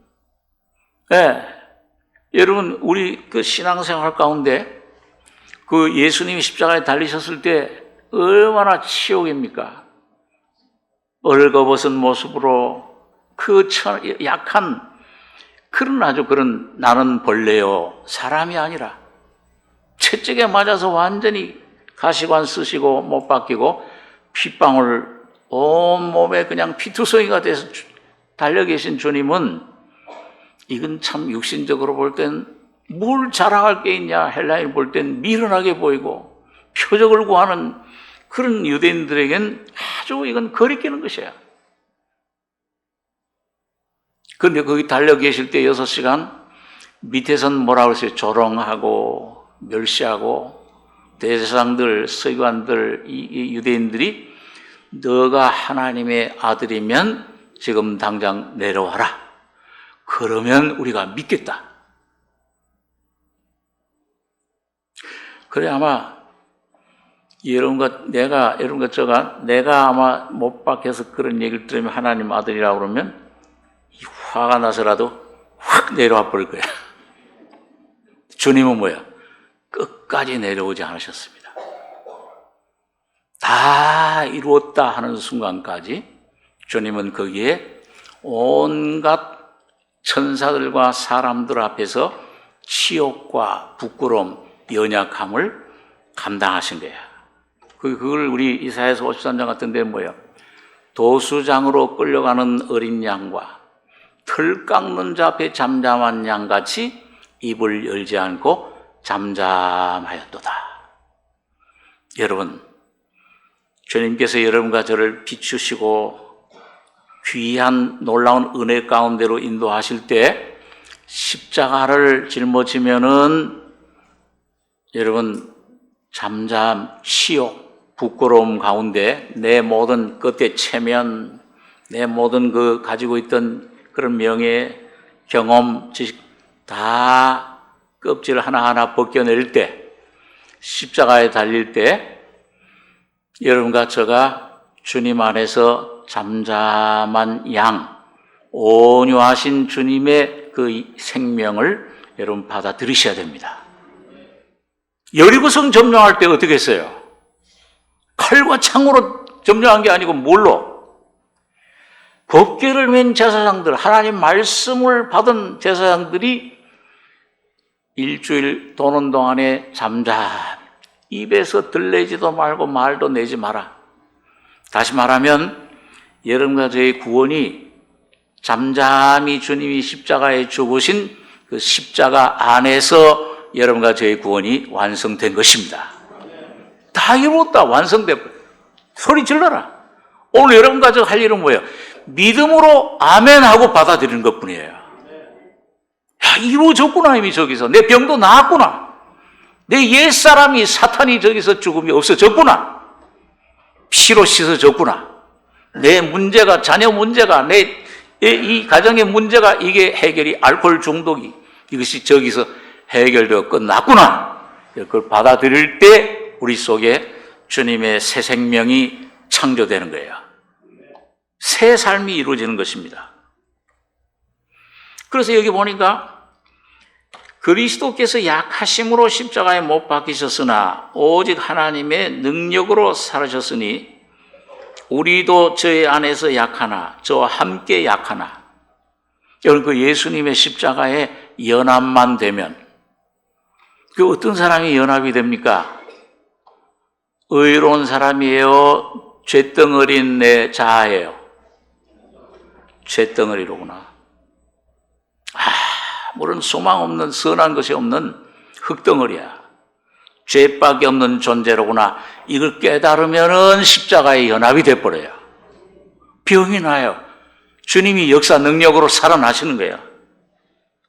여러분 우리 그 신앙생활 가운데 그 예수님이 십자가에 달리셨을 때 얼마나 치욕입니까? 얼거벗은 모습으로 그 약한 그런 나는 벌레요, 사람이 아니라 채찍에 맞아서 완전히 가시관 쓰시고 못 박히고 핏방울 온몸에 그냥 피투성이가 돼서 달려 계신 주님은, 이건 참 육신적으로 볼 땐 뭘 자랑할 게 있냐, 헬라인 볼 땐 미련하게 보이고 표적을 구하는 그런 유대인들에겐 아주 이건 거리끼는 것이야. 그런데 거기 달려 계실 때 6시간 밑에선 뭐라고 했어요? 조롱하고 멸시하고 대제사장들, 서기관들, 이 유대인들이 너가 하나님의 아들이면 지금 당장 내려와라. 그러면 우리가 믿겠다. 그래, 아마 여러분과 제가 아마 못 박혀서 그런 얘기를 들으면 하나님 아들이라고 그러면 화가 나서라도 확 내려와 버릴 거야. 주님은 뭐야? 끝까지 내려오지 않으셨습니다. 다 이루었다 하는 순간까지 주님은 거기에 온갖 천사들과 사람들 앞에서 치욕과 부끄러움, 연약함을 감당하신 거야. 그걸 우리 이사야서 53장 같은 데 뭐예요? 도수장으로 끌려가는 어린 양과 털 깎는 자 앞에 잠잠한 양같이 입을 열지 않고 잠잠하였도다. 여러분, 주님께서 여러분과 저를 비추시고 귀한 놀라운 은혜 가운데로 인도하실 때 십자가를 짊어지면은 여러분 잠잠, 치욕, 부끄러움 가운데 내 모든 끝에 체면, 내 모든 그 가지고 있던 그런 명예, 경험, 지식 다 껍질 하나하나 벗겨낼 때, 십자가에 달릴 때 여러분과 저가 주님 안에서 잠잠한 양, 온유하신 주님의 그 생명을 여러분 받아들이셔야 됩니다. 여리고성 점령할 때 어떻게 했어요? 칼과 창으로 점령한 게 아니고 뭘로? 법궤를 맨 제사장들, 하나님 말씀을 받은 제사장들이 일주일 도는 동안에 잠잠, 입에서 들레지도 말고 말도 내지 마라. 다시 말하면 여러분과 저의 구원이 잠잠히 주님이 십자가에 죽으신 그 십자가 안에서 여러분과 저의 구원이 완성된 것입니다. 다 이루었다. 완성됐다. 소리 질러라. 오늘 여러분과 저 할 일은 뭐예요? 믿음으로 아멘하고 받아들이는 것뿐이에요. 야, 이루어졌구나. 이미 저기서 내 병도 나았구나. 내 옛사람이 사탄이 저기서 죽음이 없어졌구나. 피로 씻어졌구나. 내 문제가, 자녀 문제가, 내 이 가정의 문제가, 이게 해결이, 알코올 중독이 이것이 저기서 해결되어 끝났구나. 그걸 받아들일 때 우리 속에 주님의 새 생명이 창조되는 거예요. 새 삶이 이루어지는 것입니다. 그래서 여기 보니까 그리스도께서 약하심으로 십자가에 못 박히셨으나 오직 하나님의 능력으로 살으셨으니 우리도 저의 안에서 약하나 저와 함께 약하나. 여러분, 그 예수님의 십자가에 연합만 되면 그 어떤 사람이 연합이 됩니까? 의로운 사람이에요? 쇳덩어린 내 자아예요? 쇳덩어리로구나. 물은 소망 없는, 선한 것이 없는 흙덩어리야. 죄밖에 없는 존재로구나. 이걸 깨달으면은 십자가에 연합이 돼버려요. 병이 나요. 주님이 역사 능력으로 살아나시는 거예요.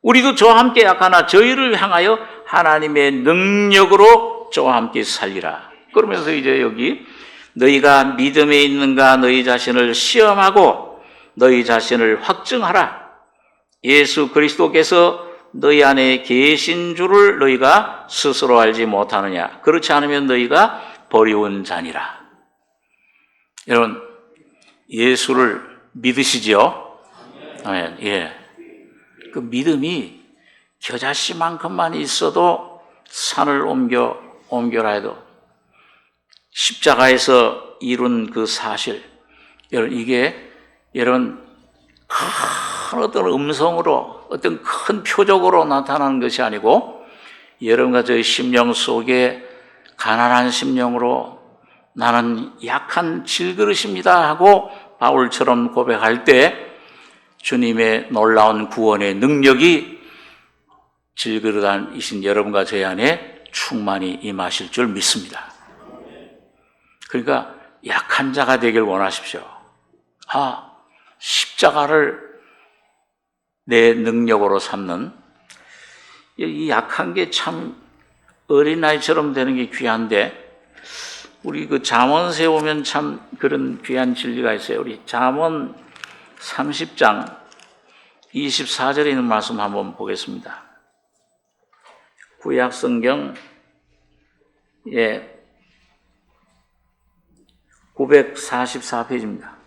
우리도 저와 함께 약하나 저희를 향하여 하나님의 능력으로 저와 함께 살리라. 그러면서 이제 여기 너희가 믿음에 있는가 너희 자신을 시험하고 너희 자신을 확증하라. 예수 그리스도께서 너희 안에 계신 줄을 너희가 스스로 알지 못하느냐. 그렇지 않으면 너희가 버리운 자니라. 여러분, 예수를 믿으시지요? 아멘. 예. 그 믿음이 겨자씨만큼만 있어도 산을 옮겨라 해도 십자가에서 이룬 그 사실, 여러분, 이게 여러분 큰 어떤 음성으로 어떤 큰 표적으로 나타나는 것이 아니고 여러분과 저의 심령 속에 가난한 심령으로 나는 약한 질그릇입니다 하고 바울처럼 고백할 때 주님의 놀라운 구원의 능력이 질그릇이신 여러분과 저희 안에 충만히 임하실 줄 믿습니다. 그러니까 약한 자가 되길 원하십시오. 십자가를 내 능력으로 삼는, 이 약한 게 참 어린아이처럼 되는 게 귀한데, 우리 그 잠언서에 보면 참 그런 귀한 진리가 있어요. 우리 잠언 30장 24절에 있는 말씀 한번 보겠습니다. 구약 성경 944페이지입니다.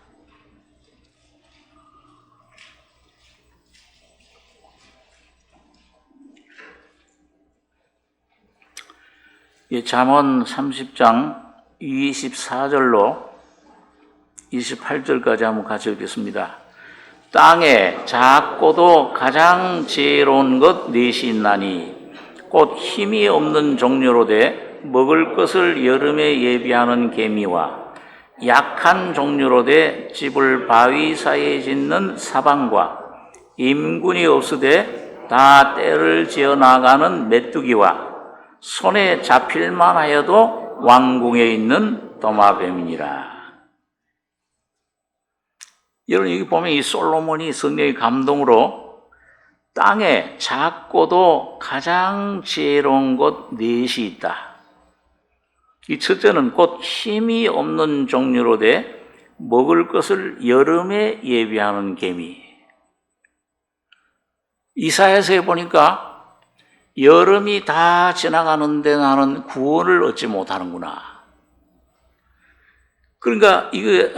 잠언 30장 24절로 28절까지 한번 같이 읽겠습니다. 땅에 작고도 가장 지혜로운 것 넷이 있나니 곧 힘이 없는 종류로 돼 먹을 것을 여름에 예비하는 개미와 약한 종류로 돼 집을 바위 사이에 짓는 사방과 임군이 없으되 다 때를 지어 나가는 메뚜기와 손에 잡힐만 하여도 왕궁에 있는 도마뱀이니라. 여러분, 여기 보면 이 솔로몬이 성령의 감동으로 땅에 작고도 가장 지혜로운 것 넷이 있다. 이 첫째는 곧 힘이 없는 종류로 돼 먹을 것을 여름에 예비하는 개미. 이사야서에 보니까 여름이 다 지나가는데 나는 구원을 얻지 못하는구나. 그러니까 이게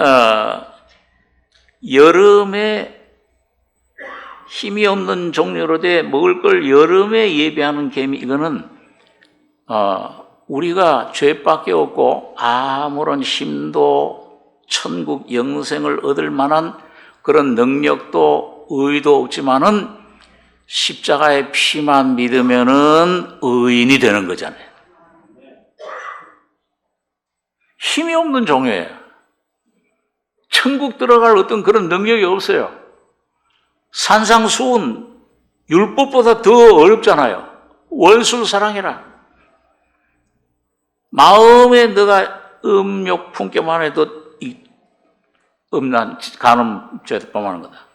여름에 힘이 없는 종류로 돼 먹을 걸 여름에 예비하는 개미, 이거는 우리가 죄밖에 없고 아무런 힘도 천국 영생을 얻을 만한 그런 능력도 의도 없지만은 십자가의 피만 믿으면은 의인이 되는 거잖아요. 힘이 없는 종이에요. 천국 들어갈 어떤 그런 능력이 없어요. 산상수훈 율법보다 더 어렵잖아요. 월술 사랑해라. 마음에 너가 음욕 품기만 해도 이 음란 간음 죄 범하는 거다.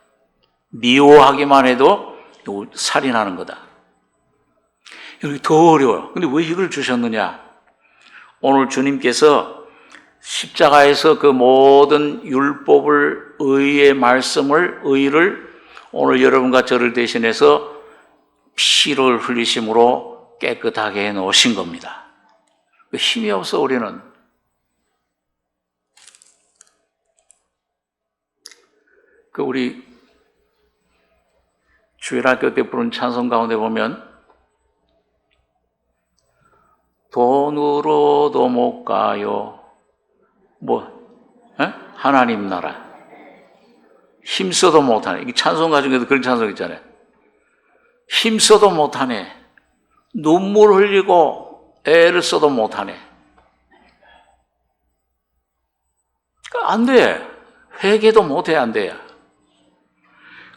미워하기만 해도 살인하는 거다. 여기 더 어려워요. 근데 왜 이걸 주셨느냐? 오늘 주님께서 십자가에서 그 모든 율법을, 의의 말씀을, 의를 오늘 여러분과 저를 대신해서 피를 흘리심으로 깨끗하게 해 놓으신 겁니다. 힘이 없어 우리는. 우리 주일학교 때 부른 찬송 가운데 보면 돈으로도 못 가요. 하나님 나라. 힘써도 못하네. 이게 찬송가 중에도 그런 찬송 있잖아요. 힘써도 못하네. 눈물 흘리고 애를 써도 못하네. 안 돼. 회개도 못해, 안 돼요.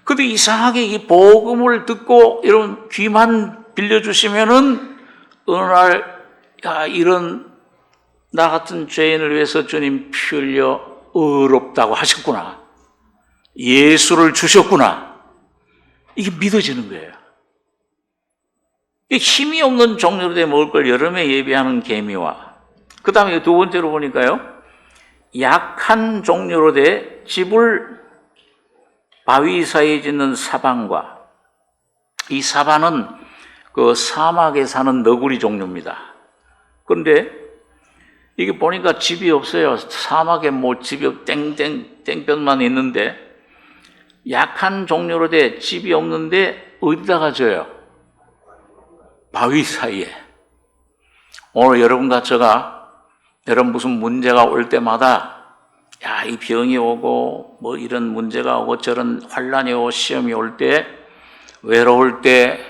근데 이상하게 이 복음을 듣고 이런 귀만 빌려주시면은 어느 날, 이런 나 같은 죄인을 위해서 주님 피 흘려 의롭다고 하셨구나. 예수를 주셨구나. 이게 믿어지는 거예요. 힘이 없는 종류로 돼 먹을 걸 여름에 예비하는 개미와, 그 다음에 두 번째로 보니까요, 약한 종류로 돼 집을 바위 사이에 짓는 사반과, 이 사반은 그 사막에 사는 너구리 종류입니다. 그런데 이게 보니까 집이 없어요. 사막에 집이 땡볕만 있는데, 약한 종류로 돼 집이 없는데 어디다가 져요? 바위 사이에. 오늘 여러분과 제가 여러분 무슨 문제가 올 때마다 이 병이 오고 이런 문제가 오고 저런 환란이 오고 시험이 올 때, 외로울 때,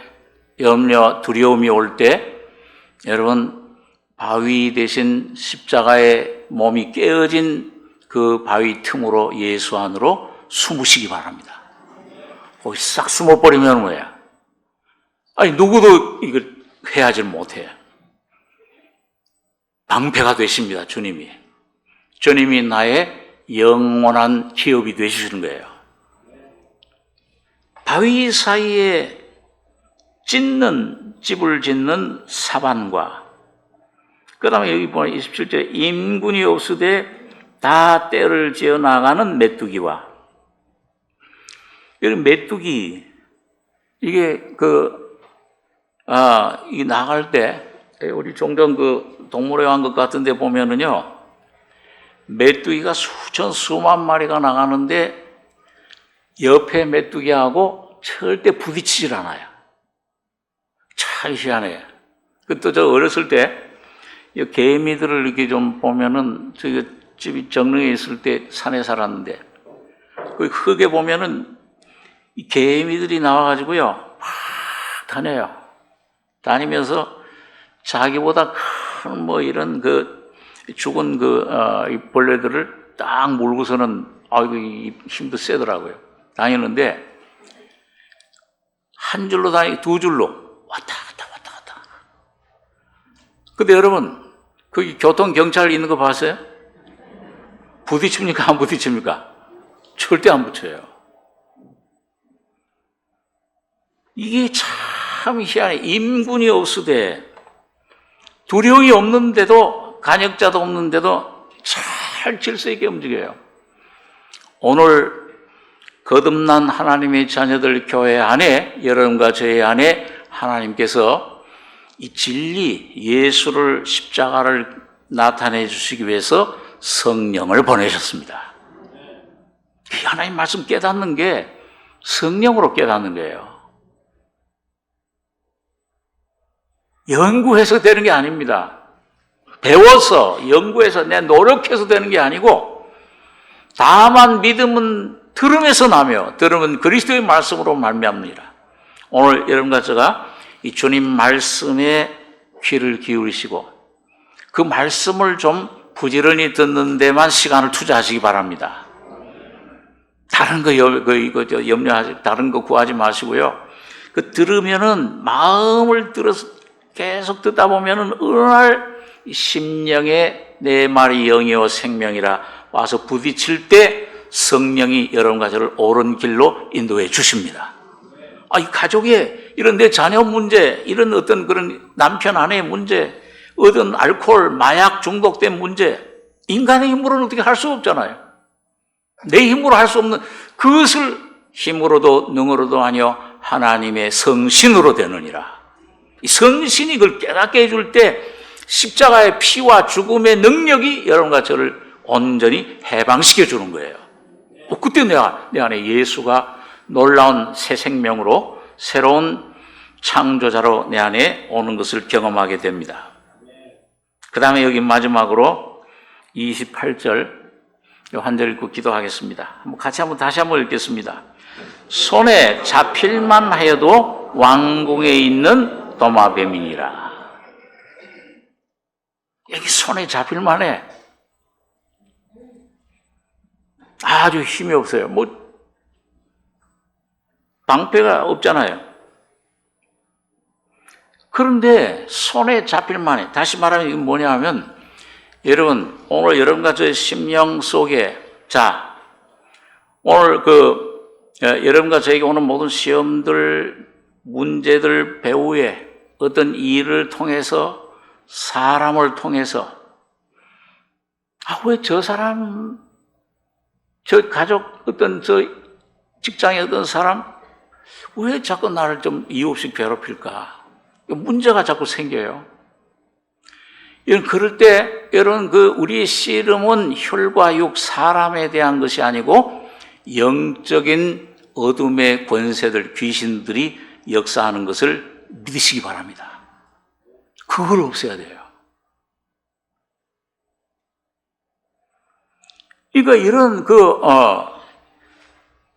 염려, 두려움이 올 때, 여러분 바위 대신 십자가의 몸이 깨어진 그 바위 틈으로 예수 안으로 숨으시기 바랍니다. 거기 싹 숨어버리면 뭐야? 누구도 이걸 해하지 못해요. 방패가 되십니다, 주님이. 주님이 나의 영원한 기업이 되시는 거예요. 바위 사이에 집을 짓는 사반과, 그 다음에 여기 보면 27절에 임군이 없으되 다 때를 지어 나가는 메뚜기와, 여기 메뚜기, 이게 이 나갈 때, 우리 종종 동물의 왕국 같은 데 보면은요, 메뚜기가 수만 마리가 나가는데 옆에 메뚜기하고 절대 부딪히질 않아요. 참 희한해요. 또 저 어렸을 때 개미들을 이렇게 좀 보면은, 저희 집이 정릉에 있을 때 산에 살았는데, 그 흙에 보면은 이 개미들이 나와가지고요, 막 다녀요. 다니면서 자기보다 큰 이런 죽은 이 벌레들을 딱 물고서는, 이 힘도 세더라고요. 다니는데, 한 줄로 두 줄로 왔다 갔다. 근데 여러분, 거기 교통경찰 있는 거 봤어요? 부딪힙니까? 안 부딪힙니까? 절대 안 붙여요. 이게 참 희한해. 임군이 없으되, 두려움이 없는데도, 간역자도 없는데도 잘 질서 있게 움직여요. 오늘 거듭난 하나님의 자녀들 교회 안에, 여러분과 저희 안에 하나님께서 이 진리, 예수를, 십자가를 나타내 주시기 위해서 성령을 보내셨습니다. 이 하나님 말씀 깨닫는 게 성령으로 깨닫는 거예요. 연구해서 되는 게 아닙니다. 배워서, 연구해서, 내 노력해서 되는 게 아니고, 다만 믿음은 들음에서 나며, 들음은 그리스도의 말씀으로 말미암느니라. 오늘 여러분과 제가 이 주님 말씀에 귀를 기울이시고, 그 말씀을 좀 부지런히 듣는 데만 시간을 투자하시기 바랍니다. 다른 거 염려하지, 다른 거 구하지 마시고요. 그 들으면은 마음을 들어서 계속 듣다 보면은 어느 날 심령에 내 말이 영이요 생명이라 와서 부딪힐 때 성령이 여러분과 저를 옳은 길로 인도해 주십니다. 이 가족의 이런 내 자녀 문제, 이런 어떤 그런 남편 아내의 문제, 어떤 알코올, 마약 중독된 문제, 인간의 힘으로는 어떻게 할 수 없잖아요. 내 힘으로 할 수 없는 그것을 힘으로도 능으로도 아니요 하나님의 성신으로 되느니라. 이 성신이 그걸 깨닫게 해줄 때 십자가의 피와 죽음의 능력이 여러분과 저를 온전히 해방시켜 주는 거예요. 그때 내 안에 예수가 놀라운 새 생명으로 새로운 창조자로 내 안에 오는 것을 경험하게 됩니다. 그 다음에 여기 마지막으로 28절 한 절 읽고 기도하겠습니다. 같이 다시 한번 읽겠습니다. 손에 잡힐만 하여도 왕궁에 있는 도마뱀이니라. 여기 손에 잡힐만 해. 아주 힘이 없어요. 방패가 없잖아요. 그런데 손에 잡힐만 해. 다시 말하면 이건 뭐냐 하면, 여러분, 오늘 여러분과 저의 심령 속에, 오늘 여러분과 저에게 오는 모든 시험들, 문제들 배후에 어떤 일을 통해서, 사람을 통해서, 왜 저 사람, 저 가족, 저 직장의 어떤 사람, 왜 자꾸 나를 좀 이유 없이 괴롭힐까? 문제가 자꾸 생겨요. 그럴 때, 여러분, 우리의 씨름은 혈과 육, 사람에 대한 것이 아니고, 영적인 어둠의 권세들, 귀신들이 역사하는 것을 믿으시기 바랍니다. 그걸 없애야 돼요. 그러니까 이런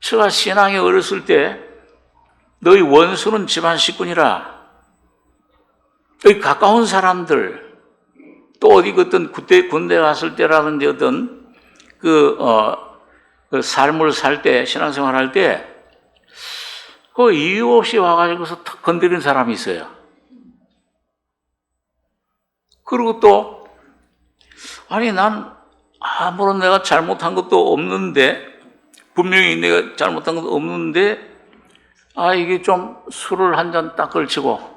제가 신앙에 어렸을 때, 너희 원수는 집안 식구니라. 여기 가까운 사람들, 또 어디 어떤 군대 갔을 때라든지 어떤 그 삶을 살 때, 신앙생활 할 때, 이유 없이 와가지고서 탁 건드린 사람이 있어요. 그리고 또, 난 아무런 내가 잘못한 것도 없는데, 분명히 내가 잘못한 것도 없는데, 이게 좀 술을 한 잔 딱 걸치고,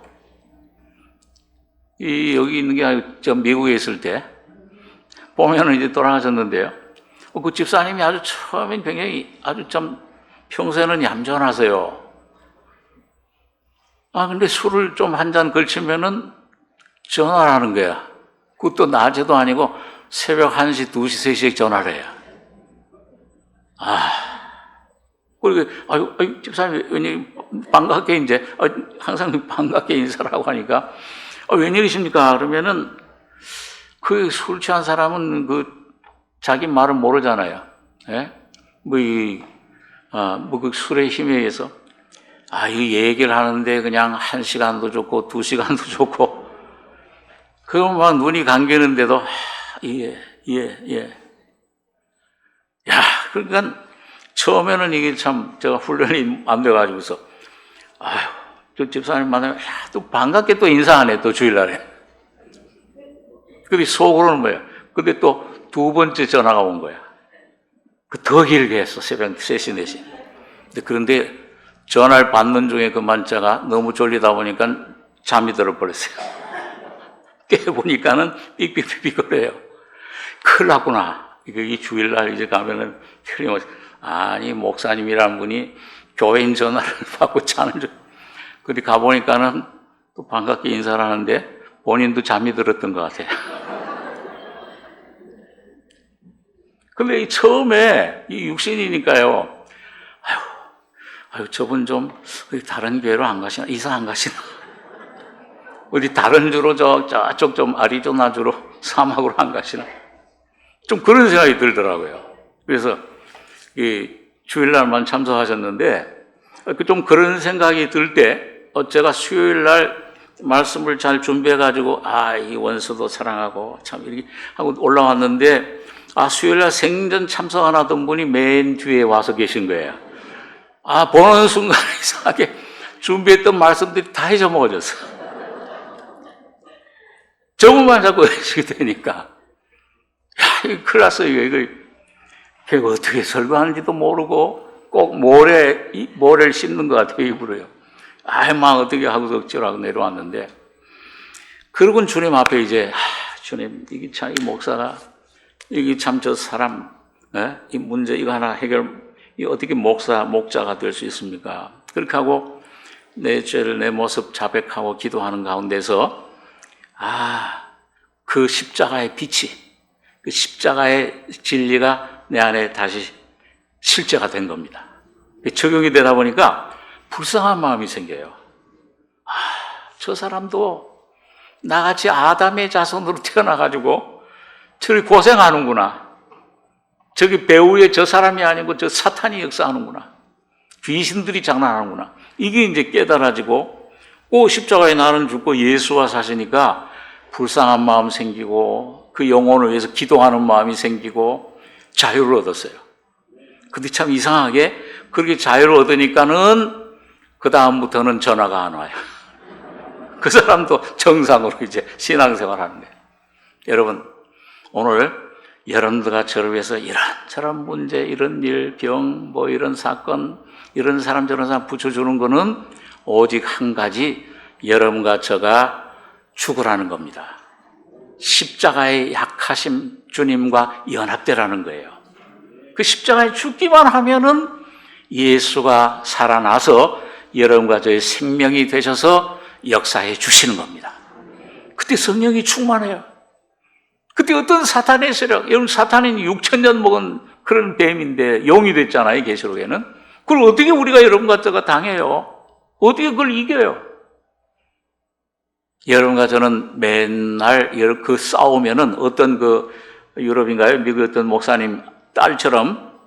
여기 있는 게 아니고, 저 미국에 있을 때, 보면은 이제 돌아가셨는데요. 그 집사님이 아주 처음엔 굉장히 아주 참 평소에는 얌전하세요. 근데 술을 좀 한 잔 걸치면은 전화를 하는 거야. 그것도 낮에도 아니고 새벽 1시, 2시, 3시에 전화를 해요. 그리고, 집사님, 웬일, 반갑게 이제, 항상 반갑게 인사를 하고 하니까, 웬일이십니까? 그러면은, 술 취한 사람은 자기 말은 모르잖아요. 예? 그 술의 힘에 의해서, 이 얘기를 하는데 그냥 1시간도 좋고, 2시간도 좋고, 그럼 막 눈이 감기는데도, 예. 그러니까, 처음에는 이게 참, 제가 훈련이 안 돼가지고서, 저 집사님 만나면, 또 반갑게 또 인사 안 해, 또 주일날에. 근데 속으로는 뭐예요? 근데 또 2번째 전화가 온 거야. 더 길게 했어, 새벽 3시, 4시. 그런데 전화를 받는 중에 그 만자가 너무 졸리다 보니까 잠이 들어버렸어요. 깨보니까는 삑삑삑삑 거려요. 큰일 났구나. 이 주일날 이제 가면은 틀림없이, 아니, 목사님이라는 분이 교회인 전화를 받고 차는 줄. 근데 가보니까는 또 반갑게 인사를 하는데 본인도 잠이 들었던 것 같아요. 근데 이 처음에 이 육신이니까요. 아유, 저분 좀 다른 교회로 안 가시나? 이사 안 가시나? 어디 다른 주로 저쪽 좀 아리조나주로 사막으로 안 가시나? 좀 그런 생각이 들더라고요. 그래서 이 주일날만 참석하셨는데 좀 그런 생각이 들 때 제가 수요일날 말씀을 잘 준비해가지고 이 원수도 사랑하고 참 이렇게 하고 올라왔는데 수요일날 생전 참석 안 하던 분이 맨 뒤에 와서 계신 거예요. 보는 순간 이상하게 준비했던 말씀들이 다 잊어먹어졌어. 저분만 자꾸 외치게 되니까 이거 큰일 났어요. 이거 걔가 어떻게 설교하는지도 모르고 꼭 모래를 씹는 것 같아요. 입으로요. 막 어떻게 하고서 억지로 하고 내려왔는데 그러고는 주님 앞에 이제 주님 이게 참 이 목사가 이게 참 저 사람 이 문제 이거 하나 이 어떻게 목자가 될 수 있습니까? 그렇게 하고 내 죄를 내 모습 자백하고 기도하는 가운데서 그 십자가의 빛이 그 십자가의 진리가 내 안에 다시 실제가 된 겁니다. 적용이 되다 보니까 불쌍한 마음이 생겨요. 저 사람도 나같이 아담의 자손으로 태어나가지고 저렇게 고생하는구나. 저기 배우의 저 사람이 아니고 저 사탄이 역사하는구나. 귀신들이 장난하는구나. 이게 이제 깨달아지고 십자가에 나는 죽고 예수와 사시니까 불쌍한 마음 생기고 그 영혼을 위해서 기도하는 마음이 생기고 자유를 얻었어요. 근데 참 이상하게 그렇게 자유를 얻으니까는 그 다음부터는 전화가 안 와요. 그 사람도 정상으로 이제 신앙생활 하는 거예요. 여러분, 오늘 여러분들과 저를 위해서 이런저런 문제, 이런 일, 병, 이런 사건, 이런 사람 저런 사람 붙여주는 거는 오직 한 가지, 여러분과 저가 죽으라는 겁니다. 십자가의 약하심 주님과 연합되라는 거예요. 그 십자가에 죽기만 하면은 예수가 살아나서 여러분과 저의 생명이 되셔서 역사해 주시는 겁니다. 그때 성령이 충만해요. 그때 어떤 사탄의 세력, 여러분 사탄은 6,000년 먹은 그런 뱀인데 용이 됐잖아요, 계시록에는. 그걸 어떻게 우리가 여러분과 저가 당해요? 어떻게 그걸 이겨요? 여러분과 저는 맨날 그 싸우면은 어떤 유럽인가요? 미국 어떤 목사님 딸처럼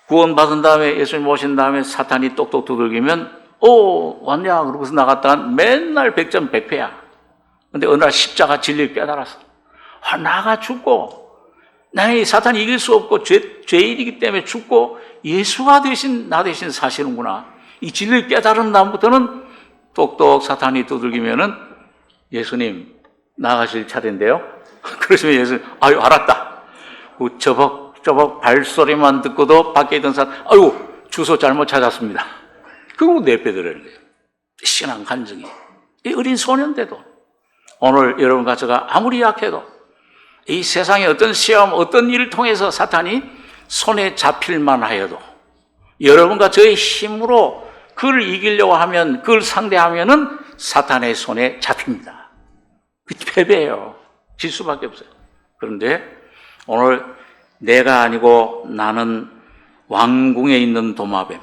구원받은 다음에 예수님 오신 다음에 사탄이 똑똑 두들기면 왔냐? 그러고서 나갔다가 맨날 100점 100패야. 근데 어느 날 십자가 진리를 깨달았어. 나가 죽고 나의 사탄이 이길 수 없고 죄인이기 때문에 죽고 예수가 나 대신 사시는구나. 이 진리를 깨달은 다음부터는 똑똑 사탄이 두들기면은 예수님 나가실 차례인데요. 그러시면 예수님 알았다. 그 저벅 발소리만 듣고도 밖에 있던 사람 주소 잘못 찾았습니다. 그거 내빼드려야 돼요. 신앙 간증이. 이 어린 소년인데도 오늘 여러분과 제가 아무리 약해도 이 세상의 어떤 시험, 어떤 일을 통해서 사탄이 손에 잡힐만 하여도 여러분과 저의 힘으로 그걸 이기려고 하면, 그걸 상대하면은 사탄의 손에 잡힙니다. 패배해요. 질 수밖에 없어요. 그런데 오늘 내가 아니고 나는 왕궁에 있는 도마뱀,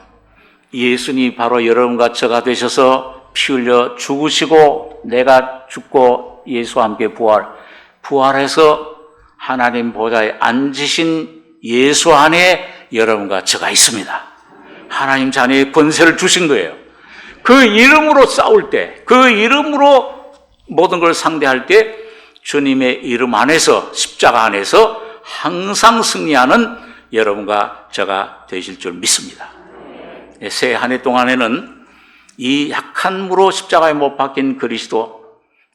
예수님이 바로 여러분과 저가 되셔서 피 흘려 죽으시고 내가 죽고 예수와 함께 부활해서 하나님 보좌에 앉으신 예수 안에 여러분과 저가 있습니다. 하나님 자녀의 권세를 주신 거예요. 그 이름으로 싸울 때, 그 이름으로 모든 걸 상대할 때 주님의 이름 안에서, 십자가 안에서 항상 승리하는 여러분과 저가 되실 줄 믿습니다. 새 한 해 동안에는 이 약한 무로 십자가에 못 박힌 그리스도,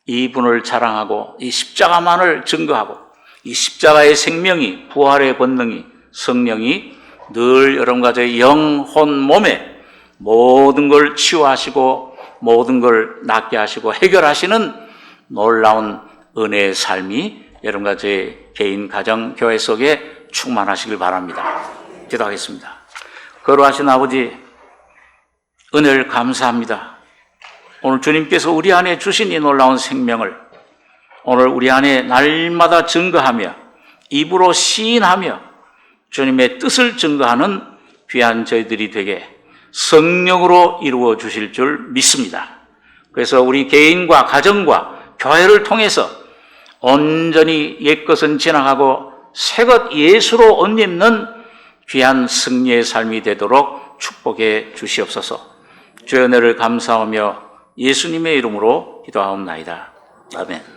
이분을 자랑하고 이 십자가만을 증거하고 이 십자가의 생명이, 부활의 권능이, 성령이 늘 여러분과 저의 영혼, 몸에 모든 걸 치유하시고 모든 걸 낫게 하시고 해결하시는 놀라운 은혜의 삶이 여러분과 저의 개인, 가정, 교회 속에 충만하시길 바랍니다. 기도하겠습니다. 거룩하신 아버지, 은혜를 감사합니다. 오늘 주님께서 우리 안에 주신 이 놀라운 생명을 오늘 우리 안에 날마다 증거하며 입으로 시인하며 주님의 뜻을 증거하는 귀한 저희들이 되게 성령으로 이루어 주실 줄 믿습니다. 그래서 우리 개인과 가정과 교회를 통해서 온전히 옛것은 지나가고 새것 예수로 옷 입는 귀한 승리의 삶이 되도록 축복해 주시옵소서. 주의 은혜를 감사하며 예수님의 이름으로 기도하옵나이다. 아멘.